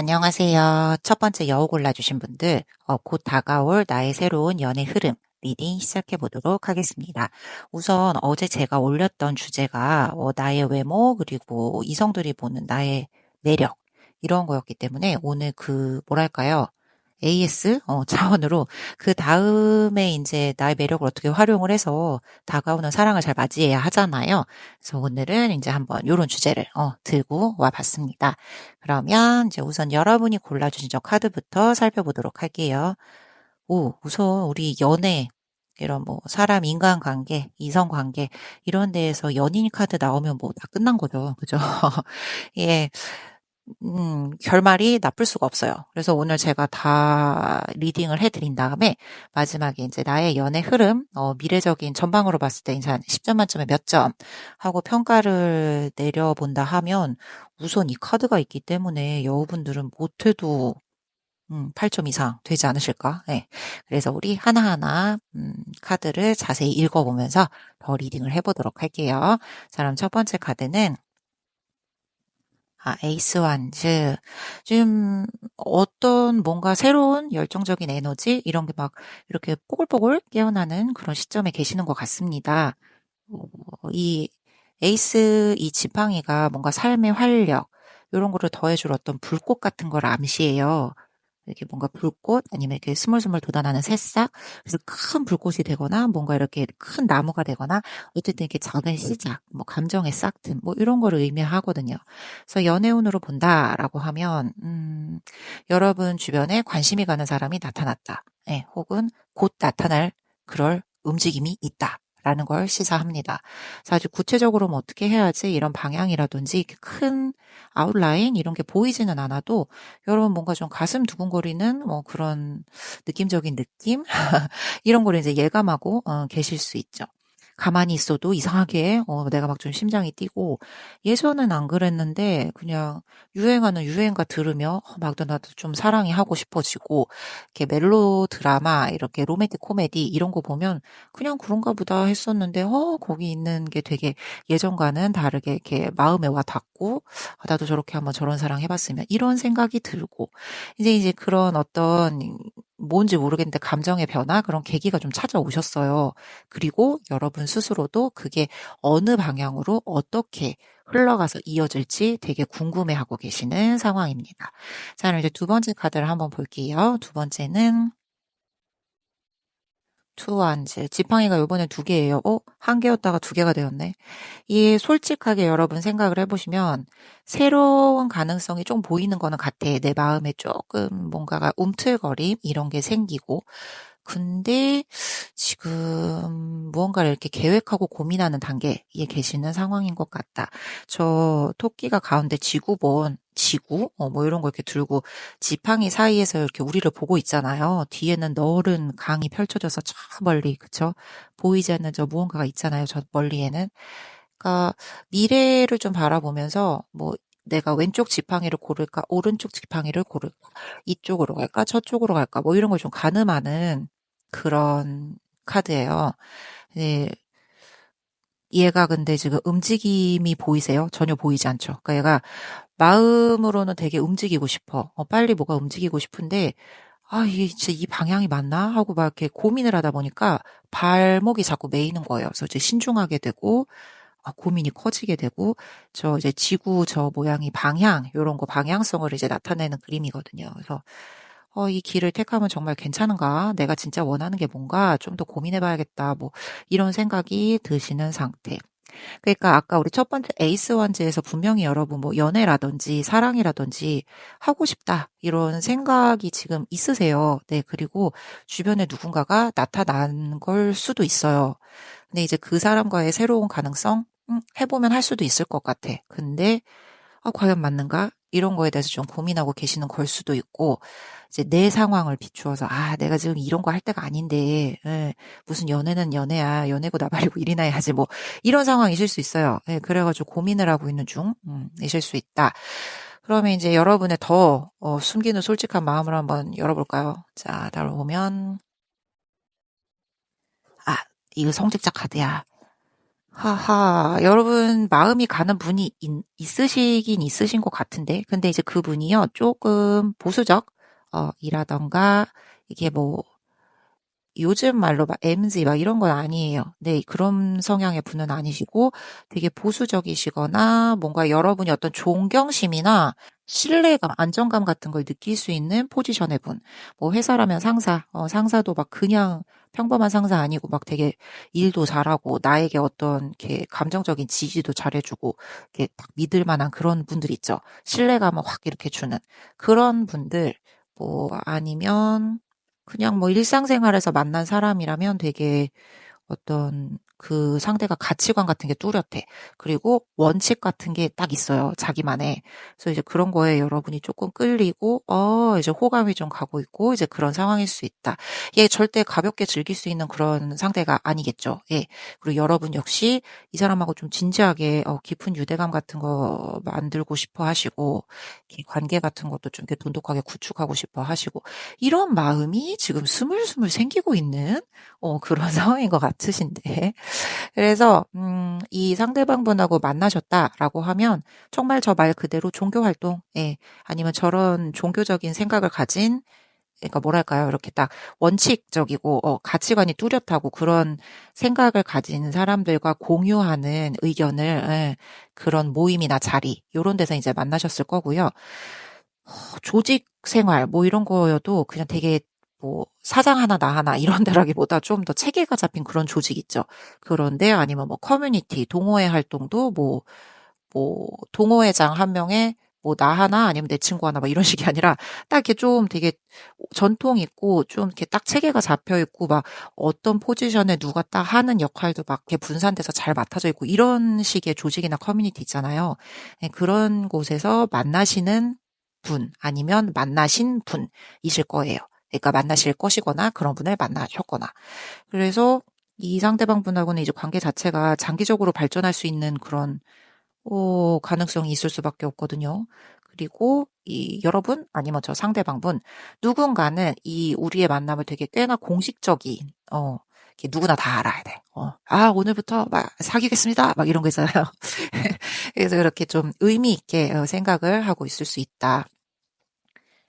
안녕하세요. 첫 번째 여우 골라주신 분들, 곧 다가올 나의 새로운 연애 흐름, 리딩 시작해 보도록 하겠습니다. 우선 어제 제가 올렸던 주제가 나의 외모, 그리고 이성들이 보는 나의 매력, 이런 거였기 때문에 오늘 뭐랄까요? AS 차원으로 그 다음에 이제 나의 매력을 어떻게 활용을 해서 다가오는 사랑을 잘 맞이해야 하잖아요. 그래서 오늘은 이제 한번 이런 주제를 들고 와 봤습니다. 그러면 이제 우선 여러분이 골라주신 저 카드부터 살펴보도록 할게요. 우선 우리 연애, 이런 뭐 사람 인간관계, 이성관계 이런 데에서 연인 카드 나오면 뭐 다 끝난 거죠. 그죠? 예. 결말이 나쁠 수가 없어요. 그래서 오늘 제가 다 리딩을 해드린 다음에 마지막에 이제 나의 연애 흐름, 미래적인 전방으로 봤을 때 이제 한 10점 만점에 몇 점 하고 평가를 내려본다 하면 우선 이 카드가 있기 때문에 여우분들은 못해도 8점 이상 되지 않으실까? 네. 그래서 우리 하나하나 카드를 자세히 읽어보면서 더 리딩을 해보도록 할게요. 자, 그럼 첫 번째 카드는 에이스 완즈. 지금 어떤 뭔가 새로운 열정적인 에너지 이런 게 막 이렇게 뽀글뽀글 깨어나는 그런 시점에 계시는 것 같습니다. 이 에이스 이 지팡이가 뭔가 삶의 활력 이런 거를 더해줄 어떤 불꽃 같은 걸 암시해요. 이렇게 뭔가 불꽃 아니면 이렇게 스물스물 돋아나는 새싹 그래서 큰 불꽃이 되거나 뭔가 이렇게 큰 나무가 되거나 어쨌든 이렇게 작은 시작 뭐 감정의 싹튼 뭐 이런 거를 의미하거든요. 그래서 연애운으로 본다라고 하면 여러분 주변에 관심이 가는 사람이 나타났다. 예, 혹은 곧 나타날 그럴 움직임이 있다. 라는 걸 시사합니다. 그래서 아주 구체적으로 뭐 어떻게 해야지 이런 방향이라든지 이렇게 큰 아웃라인 이런 게 보이지는 않아도 여러분 뭔가 좀 가슴 두근거리는 뭐 그런 느낌적인 느낌? 이런 거를 이제 예감하고 계실 수 있죠. 가만히 있어도 이상하게 내가 막 좀 심장이 뛰고 예전엔 안 그랬는데 그냥 유행하는 유행가 들으며 나도 좀 사랑이 하고 싶어지고 이렇게 멜로 드라마 이렇게 로맨틱 코미디 이런 거 보면 그냥 그런가 보다 했었는데 거기 있는 게 되게 예전과는 다르게 이렇게 마음에 와 닿고 나도 저렇게 한번 저런 사랑 해봤으면 이런 생각이 들고 이제 그런 어떤 뭔지 모르겠는데 감정의 변화 그런 계기가 좀 찾아오셨어요. 그리고 여러분 스스로도 그게 어느 방향으로 어떻게 흘러가서 이어질지 되게 궁금해하고 계시는 상황입니다. 자, 그럼 이제 두 번째 카드를 한번 볼게요. 두 번째는 투완즈. 지팡이가 요번에 두 개예요. 한 개였다가 두 개가 되었네. 이 솔직하게 여러분 생각을 해보시면 새로운 가능성이 좀 보이는 거는 같아. 내 마음에 조금 뭔가가 움틀거림 이런 게 생기고 근데 지금 무언가를 이렇게 계획하고 고민하는 단계에 계시는 상황인 것 같다. 저 토끼가 가운데 지구, 뭐 이런 거 이렇게 들고 지팡이 사이에서 이렇게 우리를 보고 있잖아요. 뒤에는 너른 강이 펼쳐져서 저 멀리, 그쵸? 보이지 않는 저 무언가가 있잖아요. 저 멀리에는. 그러니까 미래를 좀 바라보면서 뭐 내가 왼쪽 지팡이를 고를까, 오른쪽 지팡이를 고를까, 이쪽으로 갈까, 저쪽으로 갈까, 뭐 이런 걸 좀 가늠하는 그런 카드예요. 네, 얘가 근데 지금 움직임이 보이세요? 전혀 보이지 않죠. 그러니까 얘가 마음으로는 되게 움직이고 싶어. 빨리 뭐가 움직이고 싶은데, 이게 진짜 이 방향이 맞나? 하고 막 이렇게 고민을 하다 보니까 발목이 자꾸 메이는 거예요. 그래서 이제 신중하게 되고, 고민이 커지게 되고, 저 이제 지구 저 모양이 요런 거 방향성을 이제 나타내는 그림이거든요. 그래서 이 길을 택하면 정말 괜찮은가? 내가 진짜 원하는 게 뭔가 좀 더 고민해봐야겠다. 뭐 이런 생각이 드시는 상태. 그러니까 아까 우리 첫 번째 에이스 원즈에서 분명히 여러분 뭐 연애라든지 사랑이라든지 하고 싶다 이런 생각이 지금 있으세요. 네, 그리고 주변에 누군가가 나타난 걸 수도 있어요. 근데 이제 그 사람과의 새로운 가능성 해보면 할 수도 있을 것 같아. 근데 과연 맞는가? 이런 거에 대해서 좀 고민하고 계시는 걸 수도 있고, 이제 내 상황을 비추어서, 내가 지금 이런 거 할 때가 아닌데, 예, 무슨 연애는 연애야, 연애고 나발이고 일이나 해야지, 뭐, 이런 상황이실 수 있어요. 예, 그래가지고 고민을 하고 있는 이실 수 있다. 그러면 이제 여러분의 더, 숨기는 솔직한 마음을 한번 열어볼까요? 자, 다음 보면, 아, 이거 성직자 카드야. 하하, 여러분 마음이 가는 분이 있으시긴 있으신 것 같은데, 근데 이제 그분이요, 조금 보수적, 이라던가, 이게 뭐, 요즘 말로 막 MZ 막 이런 건 아니에요. 네, 그런 성향의 분은 아니시고 되게 보수적이시거나 뭔가 여러분이 어떤 존경심이나 신뢰감, 안정감 같은 걸 느낄 수 있는 포지션의 분. 뭐 회사라면 상사, 상사도 막 그냥 평범한 상사 아니고 막 되게 일도 잘하고 나에게 어떤 이렇게 감정적인 지지도 잘해주고 이렇게 딱 믿을 만한 그런 분들 있죠. 신뢰감을 확 이렇게 주는 그런 분들. 뭐 아니면 그냥 뭐 일상생활에서 만난 사람이라면 되게 어떤 그 상대가 가치관 같은 게 뚜렷해. 그리고 원칙 같은 게 딱 있어요. 자기만의. 그래서 이제 그런 거에 여러분이 조금 끌리고, 이제 호감이 좀 가고 있고, 이제 그런 상황일 수 있다. 이게 절대 가볍게 즐길 수 있는 그런 상대가 아니겠죠. 예. 그리고 여러분 역시 이 사람하고 좀 진지하게, 깊은 유대감 같은 거 만들고 싶어 하시고, 이렇게 관계 같은 것도 좀 이렇게 돈독하게 구축하고 싶어 하시고, 이런 마음이 지금 스물스물 생기고 있는 그런 상황인 것 같으신데. 그래서, 이 상대방분하고 만나셨다라고 하면 정말 저 말 그대로 종교 활동, 예, 아니면 저런 종교적인 생각을 가진, 그러니까 뭐랄까요, 이렇게 딱 원칙적이고, 가치관이 뚜렷하고 그런 생각을 가진 사람들과 공유하는 의견을, 예, 그런 모임이나 자리, 요런 데서 이제 만나셨을 거고요. 조직 생활 뭐 이런 거여도 그냥 되게 뭐 사장 하나 나 하나 이런 데라기보다 좀 더 체계가 잡힌 그런 조직 있죠. 그런데 아니면 뭐 커뮤니티, 동호회 활동도 뭐 동호회장 한 명에 뭐 나 하나 아니면 내 친구 하나 막 이런 식이 아니라 딱 이렇게 좀 되게 전통 있고 좀 이렇게 딱 체계가 잡혀 있고 막 어떤 포지션에 누가 딱 하는 역할도 막 이렇게 분산돼서 잘 맡아져 있고 이런 식의 조직이나 커뮤니티 있잖아요. 네, 그런 곳에서 만나시는 분 아니면 만나신 분이실 거예요. 그러니까 만나실 것이거나 그런 분을 만나셨거나. 그래서 이 상대방 분하고는 이제 관계 자체가 장기적으로 발전할 수 있는 그런 가능성이 있을 수밖에 없거든요. 그리고 이 여러분 아니면 저 상대방분 누군가는 이 우리의 만남을 되게 꽤나 공식적인 이렇게 누구나 다 알아야 돼. 오늘부터 막 사귀겠습니다. 막 이런 거 있잖아요. 그래서 이렇게 좀 의미 있게 생각을 하고 있을 수 있다.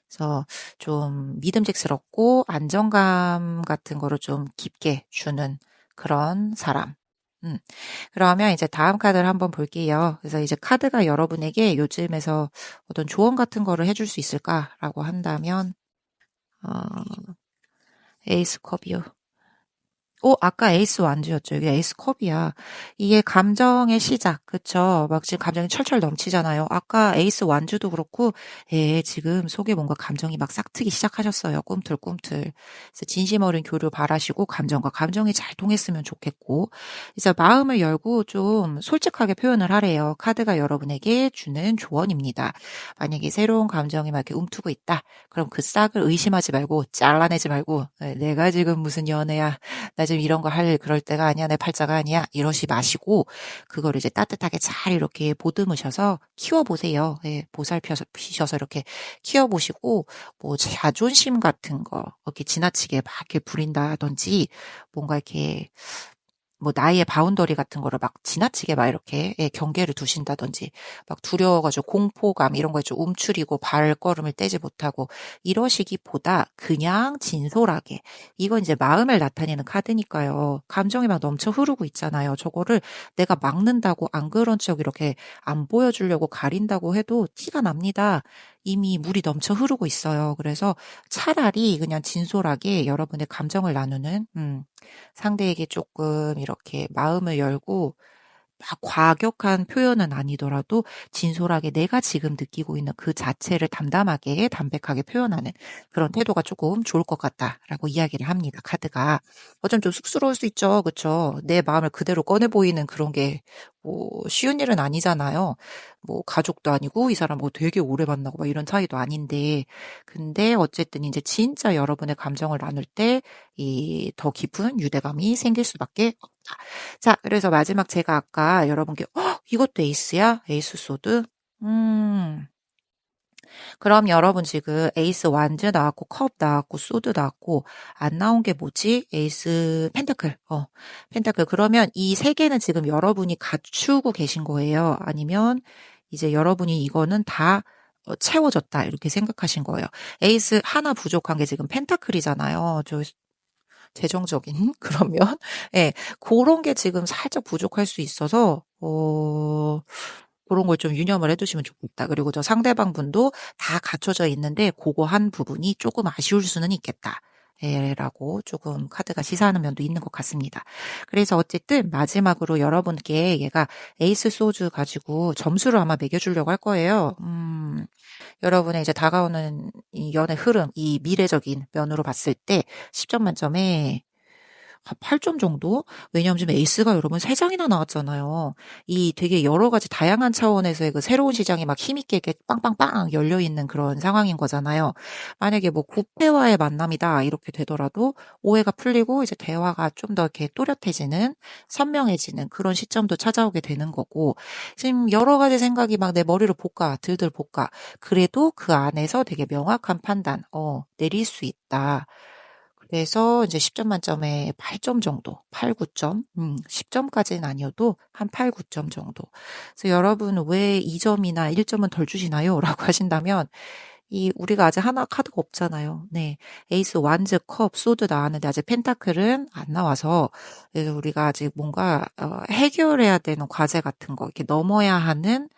그래서 좀 믿음직스럽고 안정감 같은 거를 좀 깊게 주는 그런 사람. 음. 그러면 이제 다음 카드를 한번 볼게요. 그래서 이제 카드가 여러분에게 요즘에서 어떤 조언 같은 거를 해줄 수 있을까라고 한다면, 어, 에이스 컵이요. 아까 에이스 완주였죠. 이게 에이스 컵이야. 이게 감정의 시작, 그쵸? 막 지금 감정이 철철 넘치잖아요. 아까 에이스 완주도 그렇고, 지금 속에 뭔가 감정이 막 싹트기 시작하셨어요. 꿈틀꿈틀. 그래서 진심 어린 교류 바라시고, 감정과 감정이 잘 통했으면 좋겠고, 이제 마음을 열고 좀 솔직하게 표현을 하래요. 카드가 여러분에게 주는 조언입니다. 만약에 새로운 감정이 막 이렇게 움트고 있다. 그럼 그 싹을 의심하지 말고, 잘라내지 말고, 내가 지금 무슨 연애야. 나 지금 이런 거 할 그럴 때가 아니야. 내 팔자가 아니야. 이러시 마시고 그거를 이제 따뜻하게 잘 이렇게 보듬으셔서 키워보세요. 예, 보살피셔서 이렇게 키워보시고 뭐 자존심 같은 거 이렇게 지나치게 막 이렇게 부린다든지 뭔가 이렇게 뭐 나이의 바운더리 같은 거를 막 지나치게 막 이렇게 경계를 두신다든지 막 두려워가지고 공포감 이런 거에 좀 움츠리고 발걸음을 떼지 못하고 이러시기보다 그냥 진솔하게 이건 이제 마음을 나타내는 카드니까요. 감정이 막 넘쳐 흐르고 있잖아요. 저거를 내가 막는다고 안 그런 척 이렇게 안 보여주려고 가린다고 해도 티가 납니다. 이미 물이 넘쳐 흐르고 있어요. 그래서 차라리 그냥 진솔하게 여러분의 감정을 나누는 상대에게 조금 이렇게 마음을 열고 막 과격한 표현은 아니더라도 진솔하게 내가 지금 느끼고 있는 그 자체를 담담하게 담백하게 표현하는 그런 태도가 조금 좋을 것 같다라고 이야기를 합니다. 카드가. 어쩜 좀 쑥스러울 수 있죠. 그쵸? 내 마음을 그대로 꺼내 보이는 그런 게 뭐 쉬운 일은 아니잖아요. 뭐 가족도 아니고 이 사람 뭐 되게 오래 만나고 막 이런 사이도 아닌데 근데 어쨌든 이제 진짜 여러분의 감정을 나눌 때 이 더 깊은 유대감이 생길 수밖에 없다. 자, 그래서 마지막 제가 아까 여러분께 이것도 에이스야? 에이스 소드? 음. 그럼 여러분 지금 에이스 완즈 나왔고 컵 나왔고 소드 나왔고 안 나온 게 뭐지? 에이스 펜타클. 펜타클. 그러면 이 세 개는 지금 여러분이 갖추고 계신 거예요? 아니면 이제 여러분이 이거는 다 채워졌다 이렇게 생각하신 거예요. 에이스 하나 부족한 게 지금 펜타클이잖아요. 저 재정적인 그러면 예, 그런 게 지금 살짝 부족할 수 있어서 그런 걸 좀 유념을 해두시면 좋겠다. 그리고 저 상대방 분도 다 갖춰져 있는데 그거 한 부분이 조금 아쉬울 수는 있겠다. 예, 라고 조금 카드가 시사하는 면도 있는 것 같습니다. 그래서 어쨌든 마지막으로 여러분께 얘가 에이스 소주 가지고 점수를 아마 매겨주려고 할 거예요. 여러분의 이제 다가오는 이 연애 흐름, 이 미래적인 면으로 봤을 때 10점 만점에 8점 정도? 왜냐하면 지금 에이스가 여러분 3장이나 나왔잖아요. 이 되게 여러 가지 다양한 차원에서의 그 새로운 시장이 막 힘있게 이렇게 빵빵빵 열려있는 그런 상황인 거잖아요. 만약에 뭐 구패와의 만남이다 이렇게 되더라도 오해가 풀리고 이제 대화가 좀 더 이렇게 또렷해지는 선명해지는 그런 시점도 찾아오게 되는 거고 지금 여러 가지 생각이 막 내 머리를 들들 볶아. 그래도 그 안에서 되게 명확한 판단 내릴 수 있다. 그래서 이제 10점 만점에 8점 정도, 8, 9점, 10점까지는 아니어도 한 8, 9점 정도. 그래서 여러분 왜 2점이나 1점은 덜 주시나요? 라고 하신다면, 우리가 아직 하나 카드가 없잖아요. 네. 에이스, 완즈, 컵, 소드 나왔는데 아직 펜타클은 안 나와서, 그래서 우리가 아직 뭔가, 해결해야 되는 과제 같은 거, 이렇게 넘어야 하는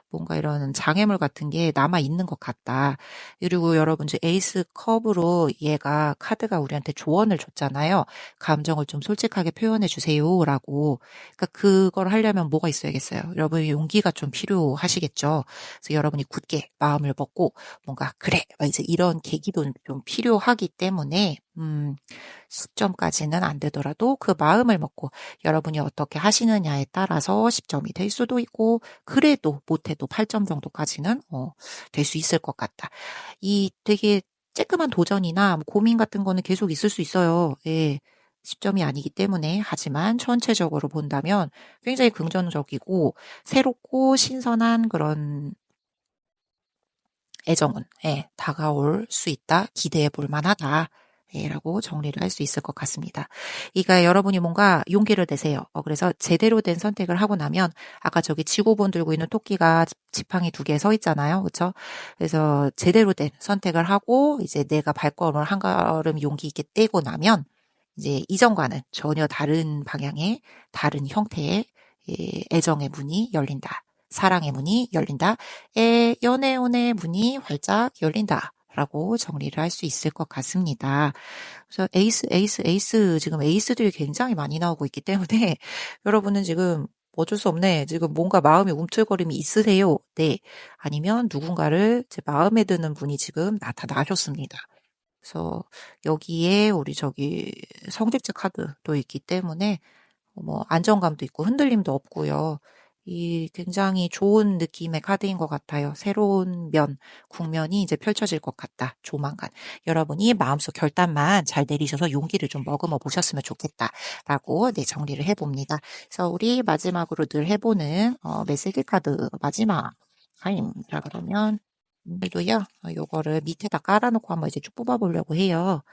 뭔가 이런 장애물 같은 게 남아 있는 것 같다. 그리고 여러분 이제 에이스 컵으로 얘가 카드가 우리한테 조언을 줬잖아요. 감정을 좀 솔직하게 표현해 주세요라고. 그러니까 그걸 하려면 뭐가 있어야겠어요. 여러분이 용기가 좀 필요하시겠죠. 그래서 여러분이 굳게 마음을 먹고 뭔가 그래 이제 이런 계기도 좀 필요하기 때문에 10점까지는 안 되더라도 그 마음을 먹고 여러분이 어떻게 하시느냐에 따라서 10점이 될 수도 있고 그래도 못해도 8점 정도까지는 될 수 있을 것 같다. 이 되게 쬐끄만 도전이나 뭐 고민 같은 거는 계속 있을 수 있어요. 예. 10점이 아니기 때문에 하지만 전체적으로 본다면 굉장히 긍정적이고 새롭고 신선한 그런 애정은 다가올 수 있다. 기대해 볼 만하다. 라고 정리를 할 수 있을 것 같습니다. 그러니까 여러분이 뭔가 용기를 내세요. 그래서 제대로 된 선택을 하고 나면 아까 저기 지구본 들고 있는 토끼가 지팡이 2개 서 있잖아요. 그렇죠? 그래서 제대로 된 선택을 하고 이제 내가 발걸음을 한 걸음 용기 있게 떼고 나면 이제 이전과는 전혀 다른 방향의 다른 형태의 애정의 문이 열린다. 사랑의 문이 열린다. 연애운의 문이 활짝 열린다. 라고 정리를 할 수 있을 것 같습니다. 그래서 에이스, 지금 에이스들이 굉장히 많이 나오고 있기 때문에 여러분은 지금 어쩔 수 없네. 지금 뭔가 마음의 움틀거림이 있으세요. 네. 아니면 누군가를 제 마음에 드는 분이 지금 나타나셨습니다. 그래서 여기에 우리 저기 성직자 카드도 있기 때문에 뭐 안정감도 있고 흔들림도 없고요. 이 굉장히 좋은 느낌의 카드인 것 같아요. 새로운 국면이 이제 펼쳐질 것 같다. 조만간. 여러분이 마음속 결단만 잘 내리셔서 용기를 좀 머금어 보셨으면 좋겠다라고 정리를 해봅니다. 그래서 우리 마지막으로 늘 해보는 메시지 카드 마지막 타임. 자 그러면 오늘도요. 요거를 밑에다 깔아놓고 한번 이제 쭉 뽑아보려고 해요.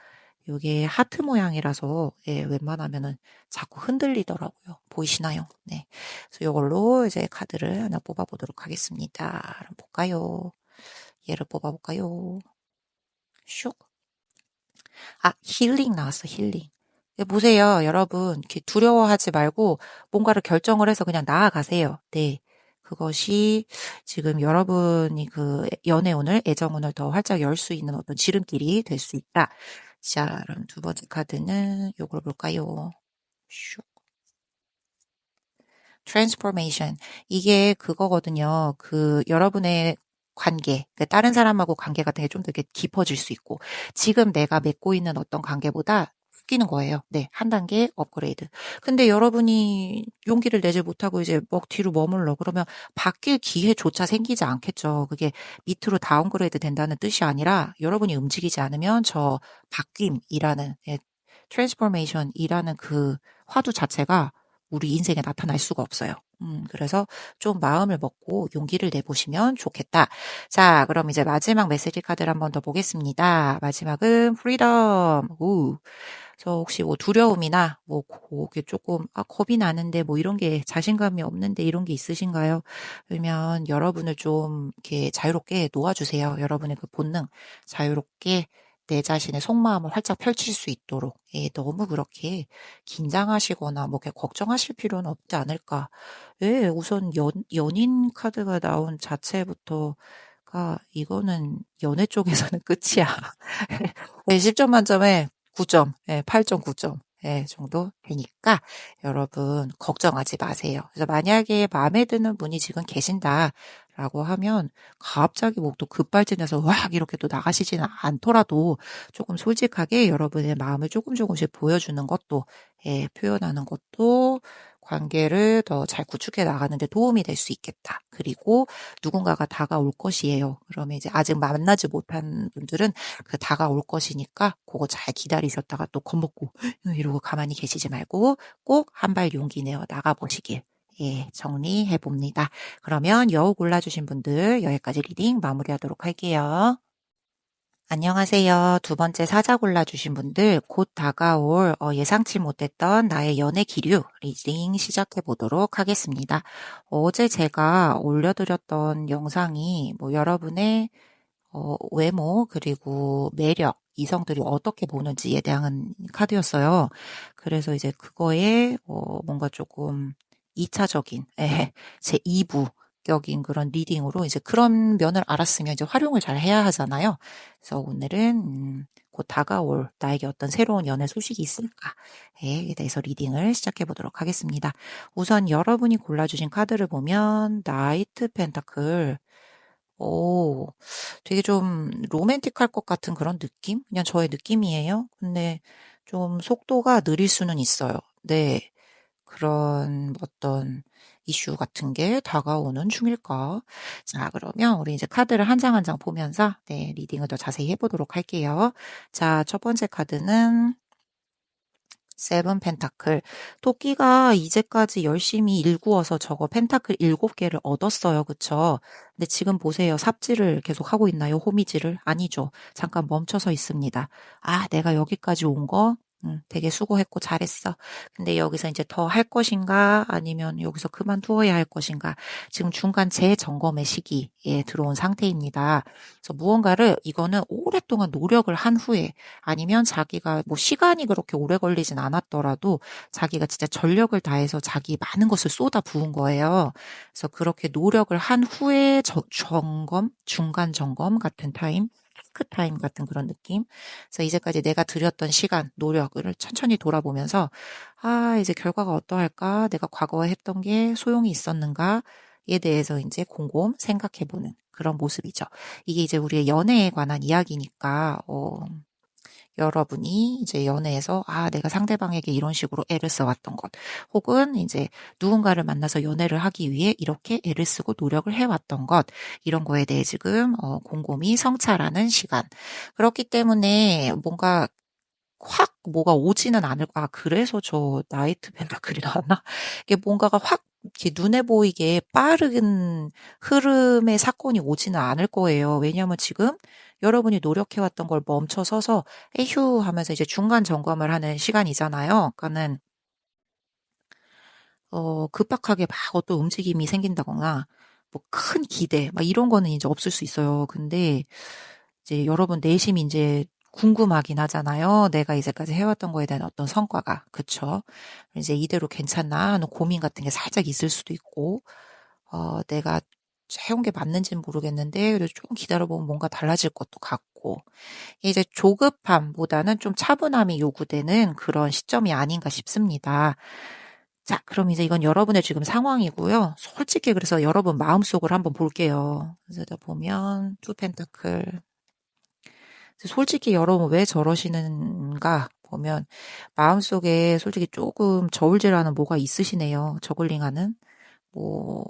요게 하트 모양이라서 웬만하면은 자꾸 흔들리더라고요. 보이시나요? 네. 그래서 요걸로 이제 카드를 하나 뽑아보도록 하겠습니다. 한번 볼까요? 얘를 뽑아볼까요? 슉. 힐링 나왔어, 힐링. 보세요, 여러분. 이렇게 두려워하지 말고 뭔가를 결정을 해서 그냥 나아가세요. 네. 그것이 지금 여러분이 그 연애운을, 애정운을 더 활짝 열 수 있는 어떤 지름길이 될 수 있다. 자, 그럼 두 번째 카드는 요걸 볼까요? 슉. transformation. 이게 그거거든요. 여러분의 관계, 다른 사람하고 관계 같은 게 좀 더 깊어질 수 있고, 지금 내가 맺고 있는 어떤 관계보다 바뀌는 거예요. 네, 한 단계 업그레이드. 근데 여러분이 용기를 내지 못하고 이제 뒤로 머물러. 그러면 바뀔 기회조차 생기지 않겠죠. 그게 밑으로 다운그레이드 된다는 뜻이 아니라 여러분이 움직이지 않으면 저 바뀜이라는, 트랜스포메이션이라는 그 화두 자체가 우리 인생에 나타날 수가 없어요. 그래서 좀 마음을 먹고 용기를 내보시면 좋겠다. 자, 그럼 이제 마지막 메시지 카드를 한 번 더 보겠습니다. 마지막은 프리덤. 우. 저 혹시 뭐 두려움이나 뭐 그게 조금 겁이 나는데 뭐 이런 게 자신감이 없는데 이런 게 있으신가요? 그러면 여러분을 좀 이렇게 자유롭게 놓아주세요. 여러분의 그 본능 자유롭게 내 자신의 속마음을 활짝 펼칠 수 있도록 너무 그렇게 긴장하시거나 뭐 이렇게 걱정하실 필요는 없지 않을까. 예, 우선 연인 카드가 나온 자체부터가 이거는 연애 쪽에서는 끝이야. 네, 10점 만점에 9점, 8.9점 정도 되니까 여러분 걱정하지 마세요. 그래서 만약에 마음에 드는 분이 지금 계신다라고 하면 갑자기 뭐 또 급발진해서 와 이렇게 또 나가시지는 않더라도 조금 솔직하게 여러분의 마음을 조금씩 보여주는 것도 표현하는 것도 관계를 더 잘 구축해 나가는 데 도움이 될 수 있겠다. 그리고 누군가가 다가올 것이에요. 그러면 이제 아직 만나지 못한 분들은 그 다가올 것이니까 그거 잘 기다리셨다가 또 겁먹고 이러고 가만히 계시지 말고 꼭 한 발 용기 내어 나가보시길 정리해 봅니다. 그러면 여우 골라주신 분들 여기까지 리딩 마무리하도록 할게요. 안녕하세요. 두 번째 사자 골라주신 분들 곧 다가올 예상치 못했던 나의 연애 기류 리딩 시작해 보도록 하겠습니다. 어제 제가 올려드렸던 영상이 뭐 여러분의 외모 그리고 매력 이성들이 어떻게 보는지에 대한 카드였어요. 그래서 이제 그거에 뭔가 조금 2차적인 제 2부격인 그런 리딩으로 이제 그런 면을 알았으면 이제 활용을 잘 해야 하잖아요. 그래서 오늘은 곧 다가올 나에게 어떤 새로운 연애 소식이 있을까에 대해서 리딩을 시작해 보도록 하겠습니다. 우선 여러분이 골라주신 카드를 보면 나이트 펜타클 오, 되게 좀 로맨틱할 것 같은 그런 느낌? 그냥 저의 느낌이에요. 근데 좀 속도가 느릴 수는 있어요. 네. 그런 어떤 이슈 같은 게 다가오는 중일까? 자, 그러면 우리 이제 카드를 한 장 한 장 보면서 리딩을 더 자세히 해보도록 할게요. 자, 첫 번째 카드는 세븐 펜타클. 토끼가 이제까지 열심히 일구어서 저거 펜타클 7개를 얻었어요. 그쵸? 근데 지금 보세요. 삽질을 계속 하고 있나요? 호미질을? 아니죠. 잠깐 멈춰서 있습니다. 아, 내가 여기까지 온 거? 되게 수고했고 잘했어. 근데 여기서 이제 더 할 것인가? 아니면 여기서 그만두어야 할 것인가? 지금 중간 재점검의 시기에 들어온 상태입니다. 그래서 무언가를 이거는 오랫동안 노력을 한 후에 아니면 자기가 뭐 시간이 그렇게 오래 걸리진 않았더라도 자기가 진짜 전력을 다해서 자기 많은 것을 쏟아 부은 거예요. 그래서 그렇게 노력을 한 후에 점검, 중간 점검 같은 타임, 피크 타임 같은 그런 느낌. 그래서 이제까지 내가 들였던 시간, 노력을 천천히 돌아보면서 아, 이제 결과가 어떠할까? 내가 과거에 했던 게 소용이 있었는가에 대해서 이제 곰곰 생각해보는 그런 모습이죠. 이게 이제 우리의 연애에 관한 이야기니까, 여러분이 이제 연애에서 내가 상대방에게 이런 식으로 애를 써왔던 것, 혹은 이제 누군가를 만나서 연애를 하기 위해 이렇게 애를 쓰고 노력을 해왔던 것, 이런 거에 대해 지금 곰곰이 성찰하는 시간. 그렇기 때문에 뭔가 확 뭐가 오지는 않을 그래서 저 나이트 펜타클이 나왔나? 이게 뭔가가 확 이렇게 눈에 보이게 빠른 흐름의 사건이 오지는 않을 거예요. 왜냐하면 지금 여러분이 노력해왔던 걸 멈춰서서 에휴 하면서 이제 중간 점검을 하는 시간이잖아요. 그러니까는 급박하게 막 어떤 움직임이 생긴다거나 뭐 큰 기대 막 이런 거는 이제 없을 수 있어요. 근데 이제 여러분 내심이 이제 궁금하긴 하잖아요. 내가 이제까지 해왔던 거에 대한 어떤 성과가. 그쵸? 이제 이대로 괜찮나 하는 고민 같은 게 살짝 있을 수도 있고, 내가 해온 게 맞는지는 모르겠는데, 그래도 조금 기다려보면 뭔가 달라질 것도 같고, 이제 조급함보다는 좀 차분함이 요구되는 그런 시점이 아닌가 싶습니다. 자, 그럼 이제 이건 여러분의 지금 상황이고요. 솔직히 그래서 여러분 마음속을 한번 볼게요. 그래서 보면, 투 펜타클. 솔직히 여러분 왜 저러시는가 보면 마음속에 솔직히 조금 저울질하는 뭐가 있으시네요. 저글링하는 뭐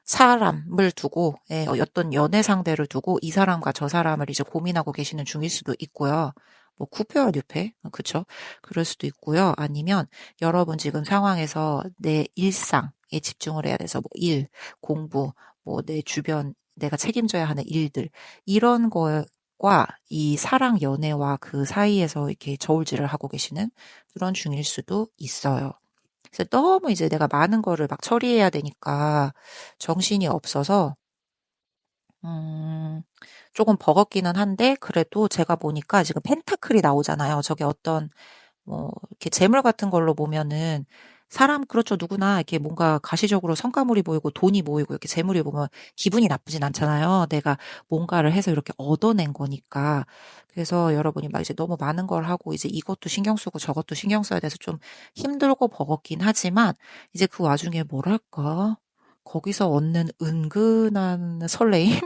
사람을 두고 어떤 연애 상대를 두고 이 사람과 저 사람을 이제 고민하고 계시는 중일 수도 있고요. 뭐 쿠페와 뉴페 그쵸? 그럴 수도 있고요. 아니면 여러분 지금 상황에서 내 일상 집중을 해야 돼서 뭐 일, 공부, 뭐 내 주변 내가 책임져야 하는 일들 이런 거과 이 사랑 연애와 그 사이에서 이렇게 저울질을 하고 계시는 그런 중일 수도 있어요. 그래서 너무 이제 내가 많은 거를 막 처리해야 되니까 정신이 없어서 음, 조금 버겁기는 한데 그래도 제가 보니까 지금 펜타클이 나오잖아요. 저게 어떤 뭐 이렇게 재물 같은 걸로 보면은 사람 그렇죠. 누구나 이렇게 뭔가 가시적으로 성과물이 보이고 돈이 모이고 이렇게 재물이 보면 기분이 나쁘진 않잖아요. 내가 뭔가를 해서 이렇게 얻어낸 거니까. 그래서 여러분이 막 이제 너무 많은 걸 하고 이제 이것도 신경 쓰고 저것도 신경 써야 돼서 좀 힘들고 버겁긴 하지만 이제 그 와중에 뭐랄까? 거기서 얻는 은근한 설레임?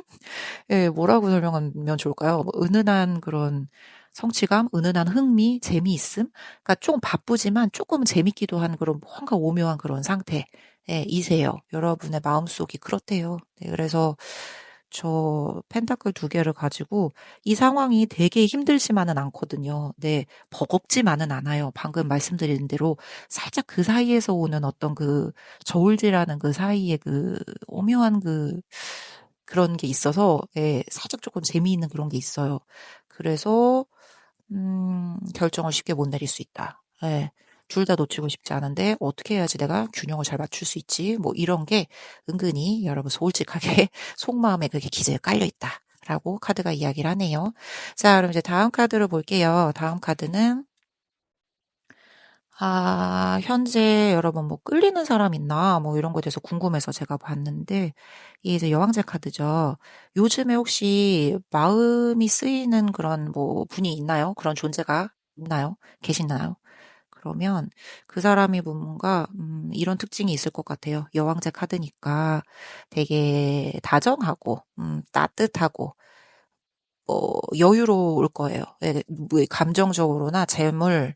예, 뭐라고 설명하면 좋을까요? 뭐 은은한 그런 성취감, 은은한 흥미, 재미있음? 그러니까 좀 바쁘지만 조금 재밌기도 한 그런 뭔가 오묘한 그런 상태. 예, 이세요. 여러분의 마음속이 그렇대요. 네, 그래서 저 펜타클 두 개를 가지고 이 상황이 되게 힘들지만은 않거든요. 네, 버겁지만은 않아요. 방금 말씀드린 대로 살짝 그 사이에서 오는 어떤 그 저울질하는 그 사이에 그 오묘한 그런 게 있어서 예, 살짝 조금 재미있는 그런 게 있어요. 그래서 결정을 쉽게 못 내릴 수 있다. 예. 둘 다 놓치고 싶지 않은데 어떻게 해야지 내가 균형을 잘 맞출 수 있지? 뭐 이런 게 은근히 여러분 솔직하게 속마음에 그게 기재에 깔려 있다. 라고 카드가 이야기를 하네요. 자, 그럼 이제 다음 카드를 볼게요. 다음 카드는 현재 여러분 뭐 끌리는 사람 있나? 뭐 이런 거에 대해서 궁금해서 제가 봤는데, 이게 이제 여왕제 카드죠. 요즘에 혹시 마음이 쓰이는 그런 뭐 분이 있나요? 그런 존재가 있나요? 계시나요? 그러면 그 사람이 뭔가, 이런 특징이 있을 것 같아요. 여왕제 카드니까 되게 다정하고, 따뜻하고, 여유로울 거예요. 예, 뭐 감정적으로나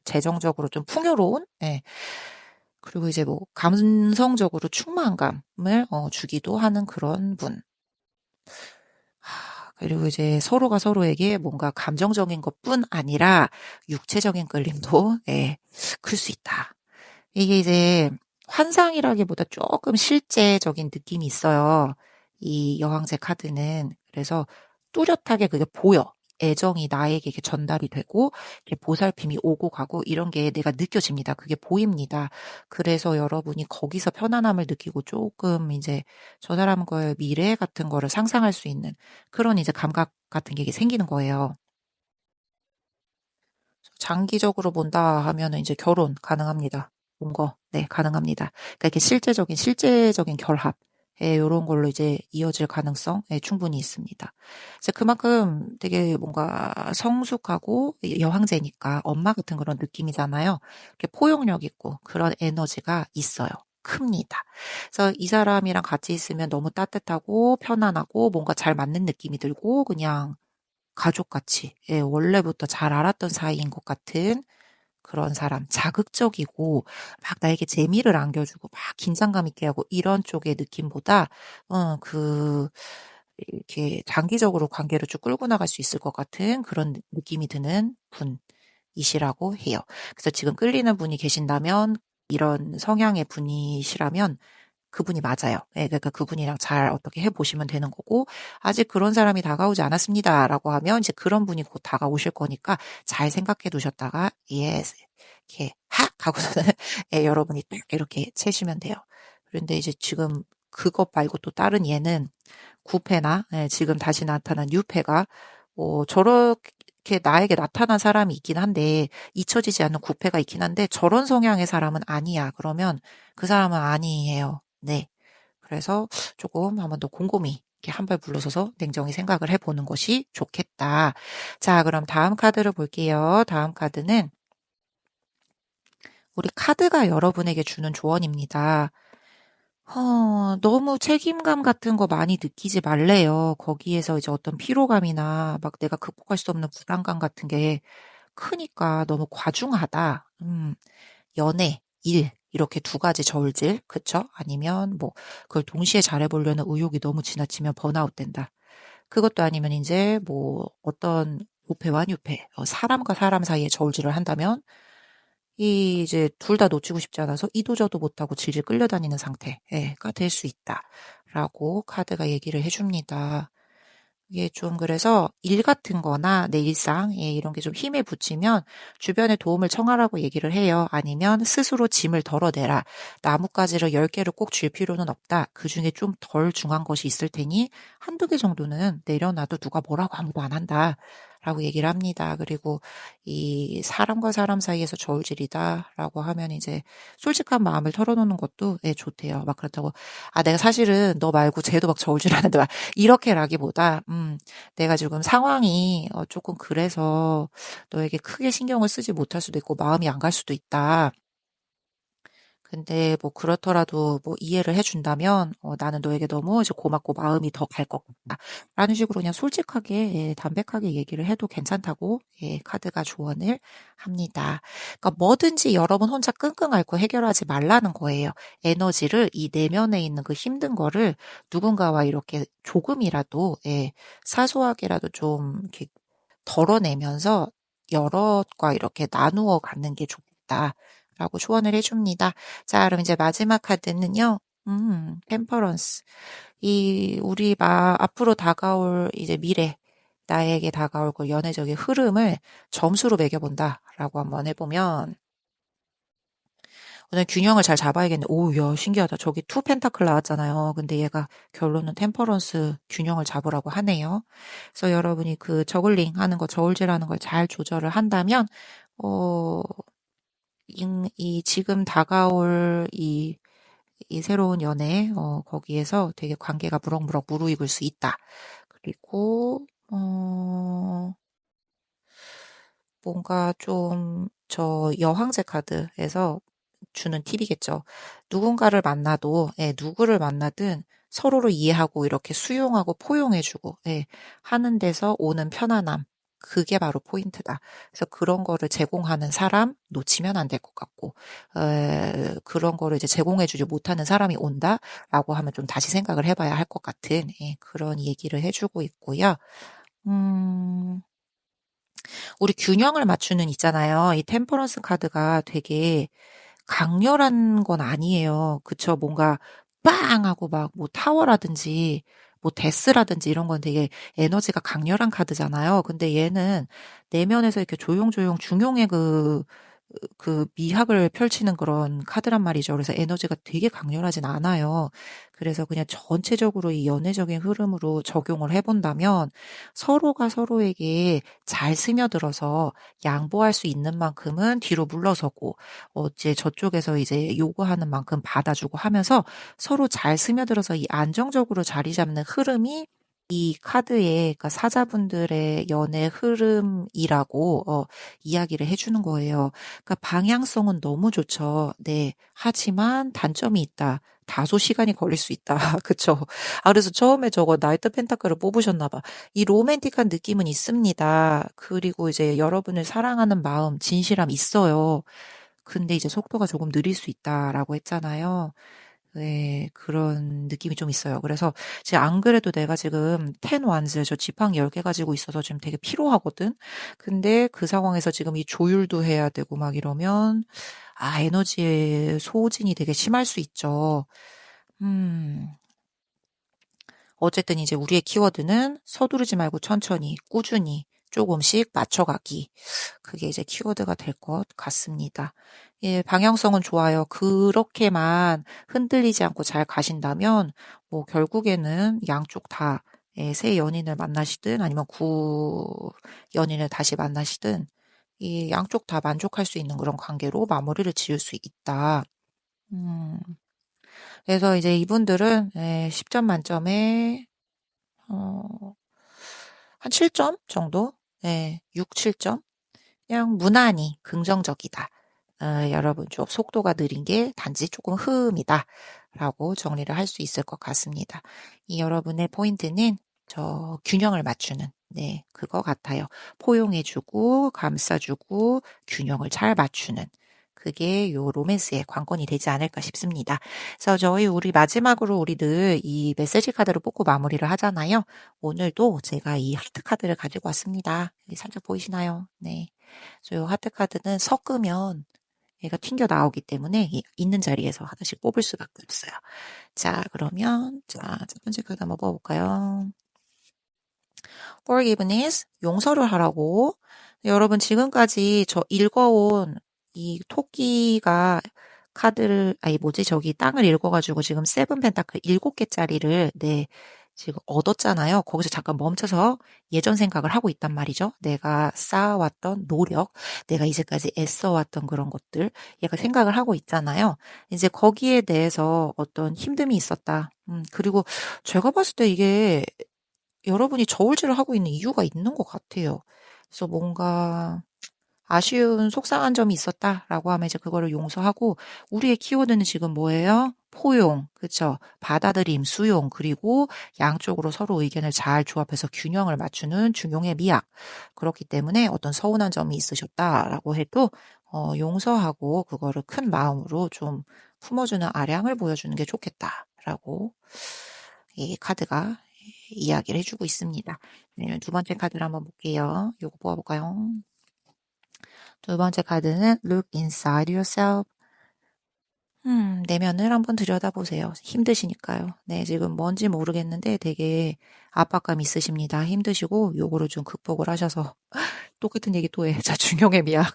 재정적으로 좀 풍요로운? 예. 그리고 이제 뭐 감성적으로 충만감을 주기도 하는 그런 분. 그리고 이제 서로가 서로에게 뭔가 감정적인 것뿐 아니라 육체적인 끌림도 예, 클 수 있다. 이게 이제 환상이라기보다 조금 실제적인 느낌이 있어요. 이 여왕제 카드는. 그래서 뚜렷하게 그게 보여. 애정이 나에게 이렇게 전달이 되고, 이렇게 보살핌이 오고 가고, 이런 게 내가 느껴집니다. 그게 보입니다. 그래서 여러분이 거기서 편안함을 느끼고 조금 이제 저 사람과의 미래 같은 거를 상상할 수 있는 그런 이제 감각 같은 게 생기는 거예요. 장기적으로 본다 하면은 이제 결혼 가능합니다. 본 거. 네, 가능합니다. 그러니까 이렇게 실제적인 결합. 예, 요런 걸로 이제 이어질 가능성 예, 충분히 있습니다. 이제 그만큼 되게 뭔가 성숙하고 여황제니까 엄마 같은 그런 느낌이잖아요. 이렇게 포용력 있고 그런 에너지가 있어요. 큽니다. 그래서 이 사람이랑 같이 있으면 너무 따뜻하고 편안하고 뭔가 잘 맞는 느낌이 들고 그냥 가족같이 예, 원래부터 잘 알았던 사이인 것 같은 그런 사람, 자극적이고 막 나에게 재미를 안겨주고 막 긴장감 있게 하고 이런 쪽의 느낌보다 이렇게 장기적으로 관계를 쭉 끌고 나갈 수 있을 것 같은 그런 느낌이 드는 분이시라고 해요. 그래서 지금 끌리는 분이 계신다면 이런 성향의 분이시라면 그분이 맞아요. 예, 그러니까 그분이랑 잘 어떻게 해보시면 되는 거고, 아직 그런 사람이 다가오지 않았습니다라고 하면 이제 그런 분이 곧 다가오실 거니까 잘 생각해 두셨다가, 예스, 이렇게 하! 하고서는 예, 여러분이 딱 이렇게 채시면 돼요. 그런데 이제 지금 그것 말고 또 다른 예는 구패나 예, 지금 다시 나타난 유패가 저렇게 나에게 나타난 사람이 있긴 한데 잊혀지지 않는 구패가 있긴 한데 저런 성향의 사람은 아니야. 그러면 그 사람은 아니에요. 네. 그래서 조금 한번 더 곰곰이 이렇게 한 발 물러서서 냉정히 생각을 해보는 것이 좋겠다. 자, 그럼 다음 카드를 볼게요. 다음 카드는 우리 카드가 여러분에게 주는 조언입니다. 너무 책임감 같은 거 많이 느끼지 말래요. 거기에서 이제 어떤 피로감이나 막 내가 극복할 수 없는 부담감 같은 게 크니까 너무 과중하다. 연애, 일, 이렇게 두 가지 저울질, 그쵸? 아니면 뭐, 그걸 동시에 잘해보려는 의욕이 너무 지나치면 번아웃 된다. 그것도 아니면 이제 뭐, 어떤 우패와 뉴패, 사람과 사람 사이에 저울질을 한다면 이 이제 둘 다 놓치고 싶지 않아서 이도 저도 못하고 질질 끌려다니는 상태가 될 수 있다라고 카드가 얘기를 해줍니다. 이게 좀 그래서 일 같은 거나 내 일상, 이런 게 좀 힘에 부치면 주변에 도움을 청하라고 얘기를 해요. 아니면 스스로 짐을 덜어내라. 나뭇가지를 10개를 꼭 쥘 필요는 없다. 그 중에 좀 덜 중한 것이 있을 테니 한두 개 정도는 내려놔도 누가 뭐라고 아무도 안 한다. 라고 얘기를 합니다. 그리고 이 사람과 사람 사이에서 저울질이다라고 하면 이제 솔직한 마음을 털어놓는 것도 좋대요. 막 그렇다고 내가 사실은 너 말고 쟤도 막 저울질하는데 막 이렇게라기보다 내가 지금 상황이 조금 그래서 너에게 크게 신경을 쓰지 못할 수도 있고 마음이 안 갈 수도 있다. 근데 뭐 그렇더라도 뭐 이해를 해준다면 나는 너에게 너무 이제 고맙고 마음이 더 갈 것 같다. 라는 식으로 그냥 솔직하게 담백하게 얘기를 해도 괜찮다고 카드가 조언을 합니다. 그러니까 뭐든지 여러분 혼자 끙끙 앓고 해결하지 말라는 거예요. 에너지를 이 내면에 있는 그 힘든 거를 누군가와 이렇게 조금이라도 사소하게라도 좀 이렇게 덜어내면서 여럿과 이렇게 나누어 갖는 게 좋다. 라고 조언을 해줍니다. 자, 그럼 이제 마지막 카드는요. 템퍼런스. 우리 앞으로 다가올 이제 미래, 나에게 다가올 그 연애적인 흐름을 점수로 매겨본다라고 한번 해보면, 오늘 균형을 잘 잡아야겠네. 오, 야, 신기하다. 저기 투 펜타클 나왔잖아요. 근데 얘가 결론은 템퍼런스 균형을 잡으라고 하네요. 그래서 여러분이 그 저글링 하는 거, 저울질 하는 걸 잘 조절을 한다면, 어, 지금 다가올 이 새로운 연애, 거기에서 되게 관계가 무럭무럭 무르익을 수 있다. 그리고, 뭔가 좀, 여황제 카드에서 주는 팁이겠죠. 누군가를 만나도, 누구를 만나든 서로를 이해하고 이렇게 수용하고 포용해주고, 하는 데서 오는 편안함. 그게 바로 포인트다. 그래서 그런 거를 제공하는 사람 놓치면 안 될 것 같고, 그런 거를 이제 제공해주지 못하는 사람이 온다라고 하면 좀 다시 생각을 해봐야 할 것 같은, 그런 얘기를 해주고 있고요. 음, 우리 균형을 맞추는 있잖아요. 이 템퍼런스 카드가 되게 강렬한 건 아니에요. 그쵸? 뭔가 빵 하고 막 뭐 타워라든지 뭐 데스라든지 이런 건 되게 에너지가 강렬한 카드잖아요. 근데 얘는 내면에서 이렇게 조용조용 중용의 그 미학을 펼치는 그런 카드란 말이죠. 그래서 에너지가 되게 강렬하진 않아요. 그래서 그냥 전체적으로 이 연애적인 흐름으로 적용을 해본다면 서로가 서로에게 잘 스며들어서 양보할 수 있는 만큼은 뒤로 물러서고 이제 저쪽에서 이제 요구하는 만큼 받아주고 하면서 서로 잘 스며들어서 이 안정적으로 자리 잡는 흐름이 이 카드의 그러니까 사자분들의 연애 흐름이라고 이야기를 해주는 거예요. 그러니까 방향성은 너무 좋죠. 네. 하지만 단점이 있다. 다소 시간이 걸릴 수 있다. 그쵸? 그래서 처음에 저거 나이트 펜타클을 뽑으셨나 봐. 이 로맨틱한 느낌은 있습니다. 그리고 이제 여러분을 사랑하는 마음, 진실함 있어요. 근데 이제 속도가 조금 느릴 수 있다라고 했잖아요. 네, 그런 느낌이 좀 있어요. 그래서 지금 안 그래도 내가 지금 10 완즈 저 지팡이 10개 가지고 있어서 지금 되게 피로하거든. 근데 그 상황에서 지금 이 조율도 해야 되고 막 이러면 에너지의 소진이 되게 심할 수 있죠. 음. 어쨌든 이제 우리의 키워드는 서두르지 말고 천천히, 꾸준히, 조금씩 맞춰가기. 그게 이제 키워드가 될 것 같습니다. 예, 방향성은 좋아요. 그렇게만 흔들리지 않고 잘 가신다면, 뭐, 결국에는 양쪽 다, 새 연인을 만나시든, 아니면 연인을 다시 만나시든, 이 양쪽 다 만족할 수 있는 그런 관계로 마무리를 지을 수 있다. 음, 그래서 이제 이분들은 10점 만점에 어, 한 7점 정도? 네, 6, 7점? 그냥 무난히 긍정적이다. 여러분 좀 속도가 느린 게 단지 조금 흠이다. 라고 정리를 할 수 있을 것 같습니다. 이 여러분의 포인트는 저 균형을 맞추는 그거 같아요. 포용해주고 감싸주고 균형을 잘 맞추는 그게 요 로맨스의 관건이 되지 않을까 싶습니다. 그래서 우리 마지막으로 우리 늘 이 메시지 카드를 뽑고 마무리를 하잖아요. 오늘도 제가 이 하트 카드를 가지고 왔습니다. 여기 살짝 보이시나요? 네. 그래서 요 하트 카드는 섞으면 얘가 튕겨 나오기 때문에 있는 자리에서 하나씩 뽑을 수밖에 없어요. 자, 그러면 첫 번째 카드 한번 뽑아볼까요? forgiveness, 용서를 하라고. 여러분 지금까지 저 읽어온 이 토끼가 카드를, 땅을 읽어가지고 지금 세븐 펜타클 7개짜리를, 지금 얻었잖아요. 거기서 잠깐 멈춰서 예전 생각을 하고 있단 말이죠. 내가 쌓아왔던 노력, 내가 이제까지 애써왔던 그런 것들, 얘가 생각을 하고 있잖아요. 이제 거기에 대해서 어떤 힘듦이 있었다. 그리고 제가 봤을 때 이게 여러분이 저울질을 하고 있는 이유가 있는 것 같아요. 그래서 뭔가 아쉬운 속상한 점이 있었다라고 하면 이제 그거를 용서하고, 우리의 키워드는 지금 뭐예요? 포용, 그쵸? 받아들임, 수용, 그리고 양쪽으로 서로 의견을 잘 조합해서 균형을 맞추는 중용의 미학. 그렇기 때문에 어떤 서운한 점이 있으셨다라고 해도 용서하고 그거를 큰 마음으로 좀 품어주는 아량을 보여주는 게 좋겠다라고 이 카드가 이야기를 해주고 있습니다. 네, 두 번째 카드를 한번 볼게요. 요거 뽑아볼까요? 두 번째 카드는 Look inside yourself. 내면을 한번 들여다보세요. 힘드시니까요. 네, 지금 뭔지 모르겠는데 되게 압박감 있으십니다. 힘드시고 요거를 좀 극복을 하셔서 똑같은 얘기 또 해. 자, 중용의 미학.